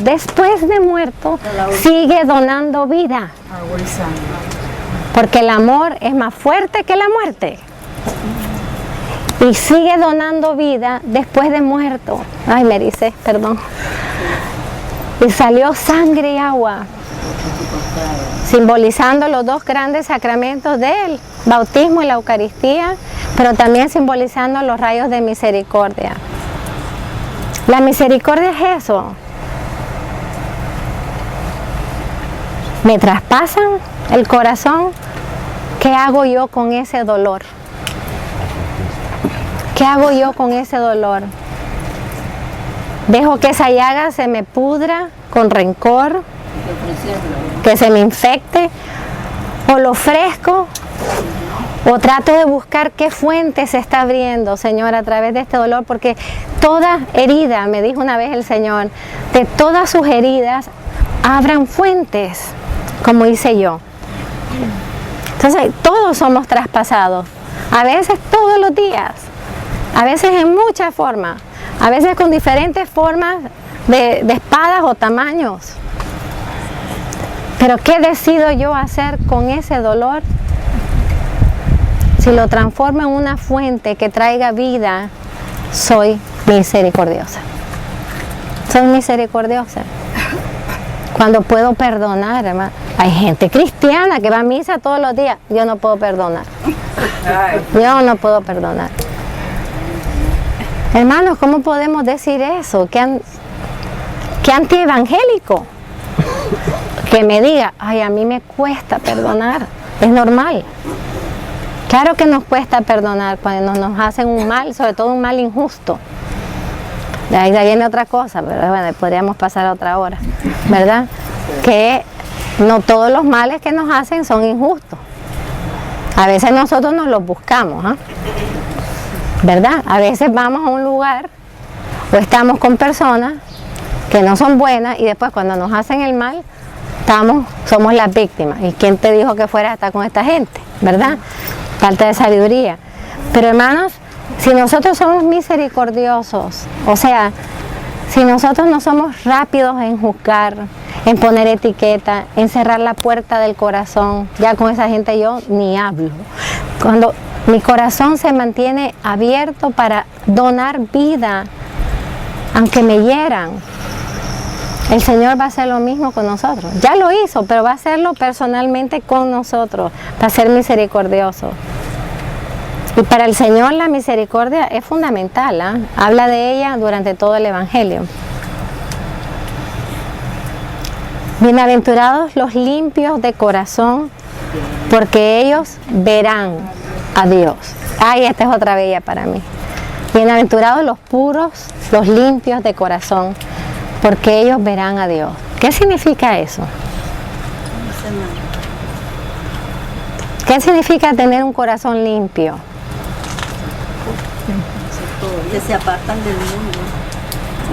sigue donando vida. Porque el amor es más fuerte que la muerte. Y sigue donando vida después de muerto. Ay, me ericé, perdón. Y salió sangre y agua, simbolizando los dos grandes sacramentos del bautismo y la Eucaristía, pero también simbolizando los rayos de misericordia. La misericordia es eso. Me traspasan el corazón. ¿Qué hago yo con ese dolor? ¿Qué hago yo con ese dolor? ¿Dejo que esa llaga se me pudra con rencor? ¿Que se me infecte? ¿O lo ofrezco? ¿O trato de buscar qué fuente se está abriendo, Señor, a través de este dolor? Porque toda herida, me dijo una vez el Señor, de todas sus heridas abran fuentes, como hice yo. Entonces, todos somos traspasados, a veces todos los días, a veces en muchas formas, a veces con diferentes formas de espadas o tamaños. Pero ¿qué decido yo hacer con ese dolor? Si lo transformo en una fuente que traiga vida, soy misericordiosa. Soy misericordiosa. Cuando puedo perdonar, hermano. Hay gente cristiana que va a misa todos los días. Yo no puedo perdonar. Yo no puedo perdonar. Hermanos, ¿cómo podemos decir eso? ¿Qué antievangélico? Que me diga, ay, a mí me cuesta perdonar. Es normal. Claro que nos cuesta perdonar cuando nos hacen un mal, sobre todo un mal injusto. De ahí viene otra cosa, pero bueno, podríamos pasar a otra hora, ¿verdad? Que no todos los males que nos hacen son injustos. A veces nosotros nos los buscamos, ¿eh? ¿Verdad? A veces vamos a un lugar o estamos con personas que no son buenas y después cuando nos hacen el mal, somos las víctimas. ¿Y quién te dijo que fueras a estar con esta gente? ¿Verdad? Falta de sabiduría. Pero hermanos, si nosotros somos misericordiosos, o sea, si nosotros no somos rápidos en juzgar, en poner etiqueta, en cerrar la puerta del corazón, ya con esa gente yo ni hablo. Cuando mi corazón se mantiene abierto para donar vida, aunque me hieran, el Señor va a hacer lo mismo con nosotros. Ya lo hizo, pero va a hacerlo personalmente con nosotros, para ser misericordioso. Y para el Señor la misericordia es fundamental, ¿eh? Habla de ella durante todo el Evangelio. Bienaventurados los limpios de corazón, porque ellos verán a Dios. Ay, esta es otra bella para mí. Bienaventurados los puros, los limpios de corazón, porque ellos verán a Dios. ¿Qué significa eso? ¿Qué significa tener un corazón limpio? Que se apartan del mundo.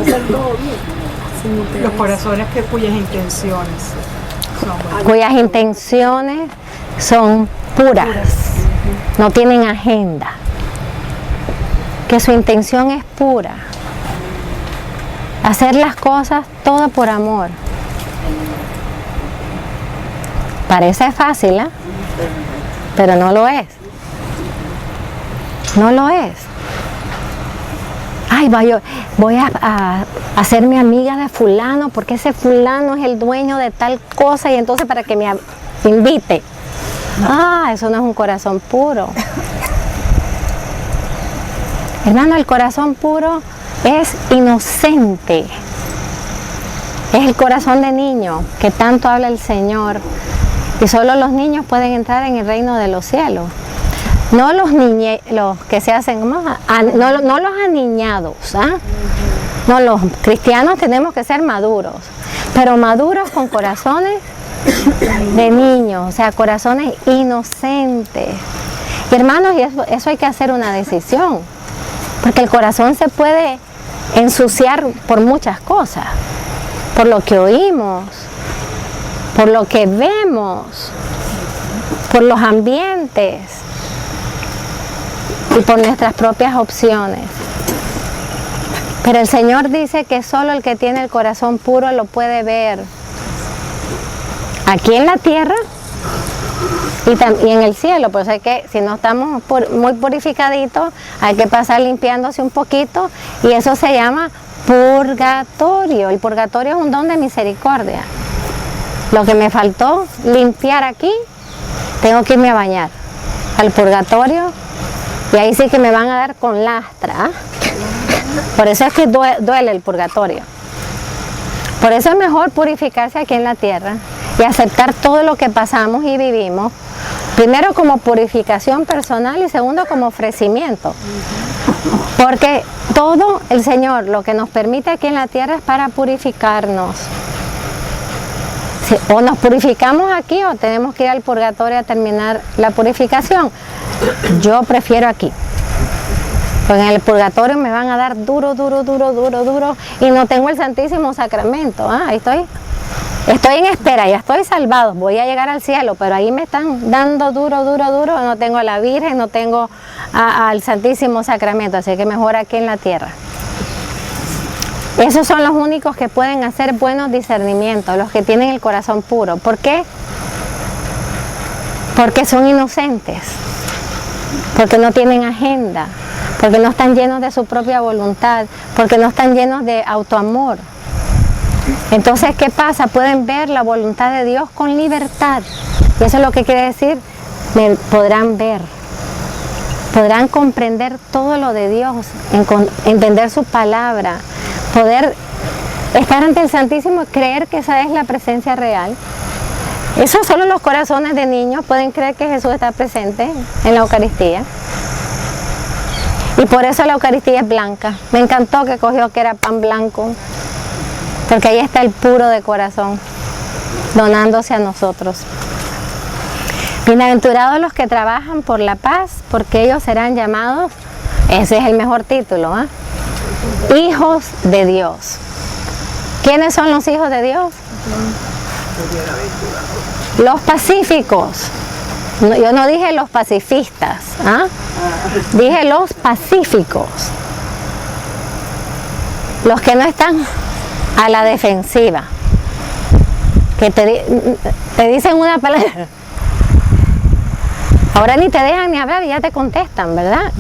Hacer todo bien. Los corazones cuyas intenciones son buenas. Cuyas intenciones son puras, no tienen agenda. Que su intención es pura. Hacer las cosas todo por amor. Parece fácil, ¿eh? Pero no lo es. No lo es. Ay, voy a hacerme amiga de fulano porque ese fulano es el dueño de tal cosa y entonces para que me invite. Ah, eso no es un corazón puro. Hermano, el corazón puro es inocente. Es el corazón de niño que tanto habla el Señor. Y solo los niños pueden entrar en el reino de los cielos. No los que se hacen, no los aniñados. ¿Ah? No, los cristianos tenemos que ser maduros. Pero maduros con corazones de niños, o sea, corazones inocentes. Y hermanos, y eso hay que hacer una decisión. Porque el corazón se puede ensuciar por muchas cosas. Por lo que oímos, por lo que vemos, por los ambientes y por nuestras propias opciones. Pero el Señor dice que solo el que tiene el corazón puro lo puede ver. Aquí en la tierra y en el cielo. Pues hay que, si no estamos muy purificaditos, hay que pasar limpiándose un poquito, y eso se llama purgatorio. El purgatorio es un don de misericordia. Lo que me faltó limpiar aquí, tengo que irme a bañar al purgatorio, y ahí sí que me van a dar con lastra. Por eso es que duele el purgatorio. Por eso es mejor purificarse aquí en la tierra y aceptar todo lo que pasamos y vivimos, primero como purificación personal y segundo como ofrecimiento. Porque todo el Señor lo que nos permite aquí en la tierra es para purificarnos. O nos purificamos aquí o tenemos que ir al purgatorio a terminar la purificación. Yo prefiero aquí. Porque en el purgatorio me van a dar duro, y no tengo el Santísimo Sacramento. Ahí estoy en espera, ya estoy salvado, voy a llegar al cielo, pero ahí me están dando duro, no tengo a la Virgen, no tengo al Santísimo Sacramento, así que mejor aquí en la tierra. Esos son los únicos que pueden hacer buenos discernimientos, los que tienen el corazón puro. ¿Por qué? Porque son inocentes, porque no tienen agenda, porque no están llenos de su propia voluntad, porque no están llenos de autoamor. Entonces, ¿qué pasa? Pueden ver la voluntad de Dios con libertad. Y eso es lo que quiere decir, me podrán ver. Podrán comprender todo lo de Dios, entender su palabra, poder estar ante el Santísimo y creer que esa es la presencia real. Eso solo los corazones de niños pueden creer que Jesús está presente en la Eucaristía. Y por eso la Eucaristía es blanca. Me encantó que cogió que era pan blanco, porque ahí está el puro de corazón, donándose a nosotros. Bienaventurados los que trabajan por la paz, porque ellos serán llamados, ese es el mejor título, hijos de Dios. ¿Quiénes son los hijos de Dios? Los pacíficos. Yo no dije los pacifistas, dije los pacíficos. Los que no están a la defensiva, que te dicen una palabra, ahora ni te dejan ni hablar y ya te contestan, ¿verdad?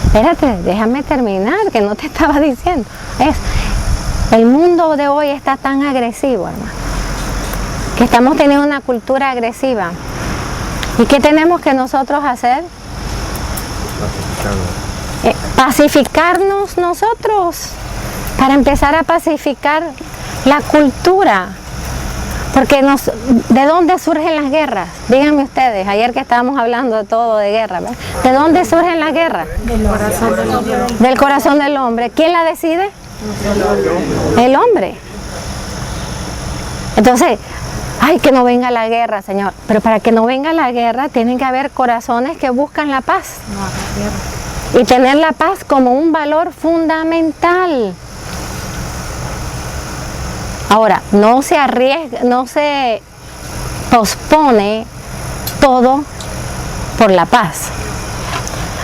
Espérate, déjame terminar, que no te estaba diciendo. El mundo de hoy está tan agresivo, hermano, que estamos teniendo una cultura agresiva. ¿Y qué tenemos que nosotros hacer? Pacificarnos nosotros, para empezar a pacificar la cultura. Porque ¿de dónde surgen las guerras? Díganme ustedes, ayer que estábamos hablando de todo de guerra, ¿verdad? ¿De dónde surgen las guerras? Del corazón del hombre. Del corazón del hombre. ¿Quién la decide? El hombre. Entonces, ay, que no venga la guerra, Señor. Pero para que no venga la guerra, tienen que haber corazones que buscan la paz. Y tener la paz como un valor fundamental. Ahora, no se arriesga, no se pospone todo por la paz.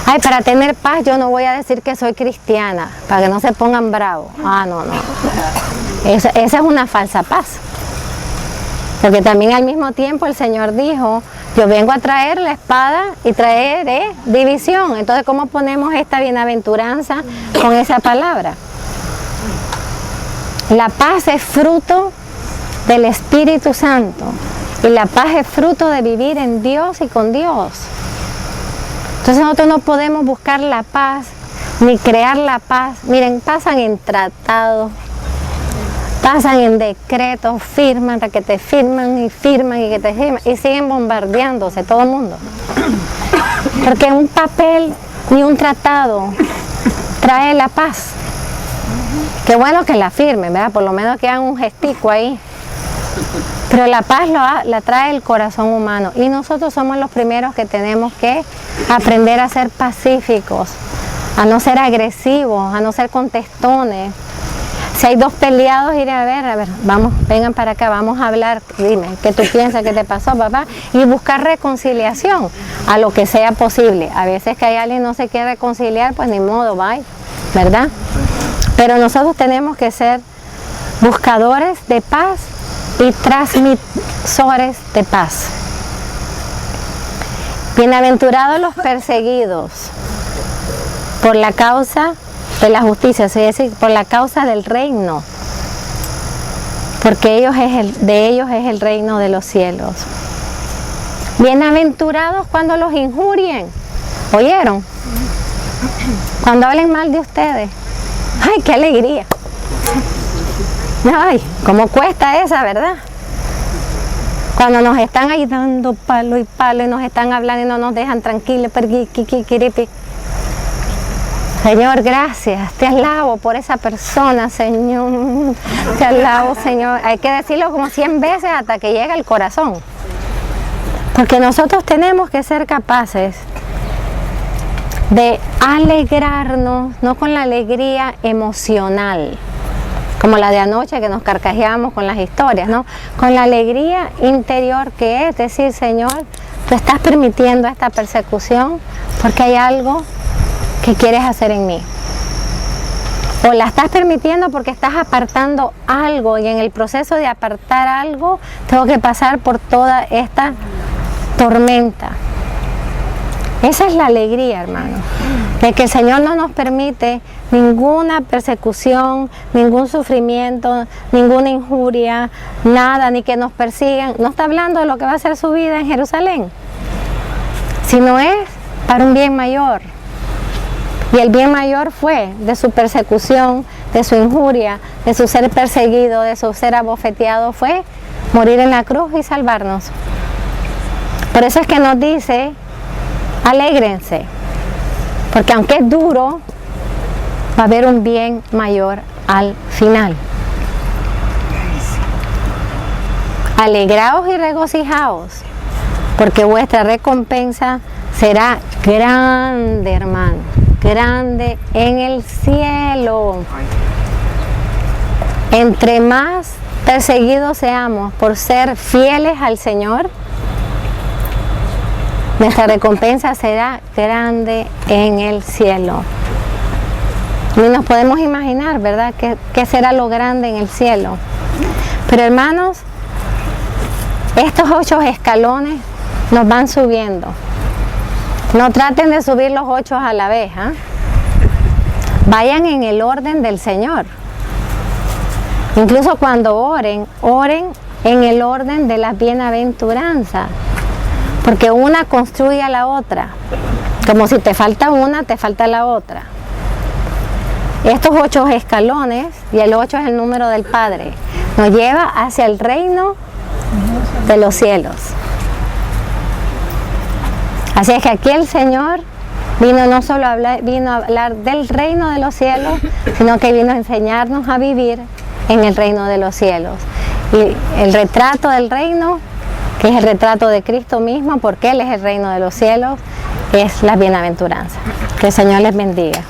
Ay, para tener paz yo no voy a decir que soy cristiana, para que no se pongan bravos. No. Esa es una falsa paz. Porque también al mismo tiempo el Señor dijo, yo vengo a traer la espada y traeré división. Entonces, ¿cómo ponemos esta bienaventuranza con esa palabra? La paz es fruto del Espíritu Santo. Y la paz es fruto de vivir en Dios y con Dios. Entonces nosotros no podemos buscar la paz, ni crear la paz. Miren, pasan en tratados, pasan en decretos, firman, que te firman y que te firman, y siguen bombardeándose todo el mundo. Porque un papel ni un tratado trae la paz. Qué bueno que la firmen, ¿verdad? Por lo menos que hagan un gestico ahí. Pero la paz la trae el corazón humano. Y nosotros somos los primeros que tenemos que aprender a ser pacíficos, a no ser agresivos, a no ser contestones. Si hay dos peleados, ir a ver, vamos, vengan para acá, vamos a hablar, dime, ¿qué tú piensas que te pasó, papá? Y buscar reconciliación a lo que sea posible. A veces que hay alguien que no se quiere reconciliar, pues ni modo, bye, ¿verdad? Pero nosotros tenemos que ser buscadores de paz y transmisores de paz. Bienaventurados los perseguidos por la causa de la justicia, es decir, por la causa del reino, porque de ellos es el reino de los cielos. Bienaventurados cuando los injurien, ¿oyeron? Cuando hablen mal de ustedes. ¡Ay, qué alegría! ¡Ay, cómo cuesta esa, ¿verdad? Cuando nos están ahí dando palo y palo y nos están hablando y no nos dejan tranquilos, Señor, gracias, te alabo por esa persona, Señor, te alabo, Señor. Hay que decirlo como 100 veces hasta que llegue al corazón. Porque nosotros tenemos que ser capaces de alegrarnos, no con la alegría emocional, como la de anoche que nos carcajeamos con las historias, ¿no? Con la alegría interior que es decir, Señor, tú estás permitiendo esta persecución porque hay algo que quieres hacer en mí. O la estás permitiendo porque estás apartando algo y en el proceso de apartar algo tengo que pasar por toda esta tormenta. Esa es la alegría, hermano, de que el Señor no nos permite ninguna persecución, ningún sufrimiento, ninguna injuria, nada, ni que nos persigan. No está hablando de lo que va a ser su vida en Jerusalén, sino es para un bien mayor. Y el bien mayor fue de su persecución, de su injuria, de su ser perseguido, de su ser abofeteado, fue morir en la cruz y salvarnos. Por eso es que nos dice, alégrense, porque aunque es duro, va a haber un bien mayor al final. Alegraos y regocijaos, porque vuestra recompensa será grande, hermano, grande en el cielo. Entre más perseguidos seamos por ser fieles al Señor, nuestra recompensa será grande en el cielo. Ni nos podemos imaginar, ¿verdad?, qué será lo grande en el cielo. Pero hermanos, estos 8 escalones nos van subiendo. No traten de subir los 8 a la vez, ¿eh? Vayan en el orden del Señor. Incluso cuando oren, oren en el orden de las bienaventuranzas. Porque una construye a la otra. Como si te falta una, te falta la otra. Estos 8 escalones, y el 8 es el número del Padre, nos lleva hacia el reino de los cielos. Así es que aquí el Señor vino no solo vino a hablar del reino de los cielos, sino que vino a enseñarnos a vivir en el reino de los cielos. Y el retrato del reino, que es el retrato de Cristo mismo, porque Él es el reino de los cielos, es la bienaventuranza. Que el Señor les bendiga.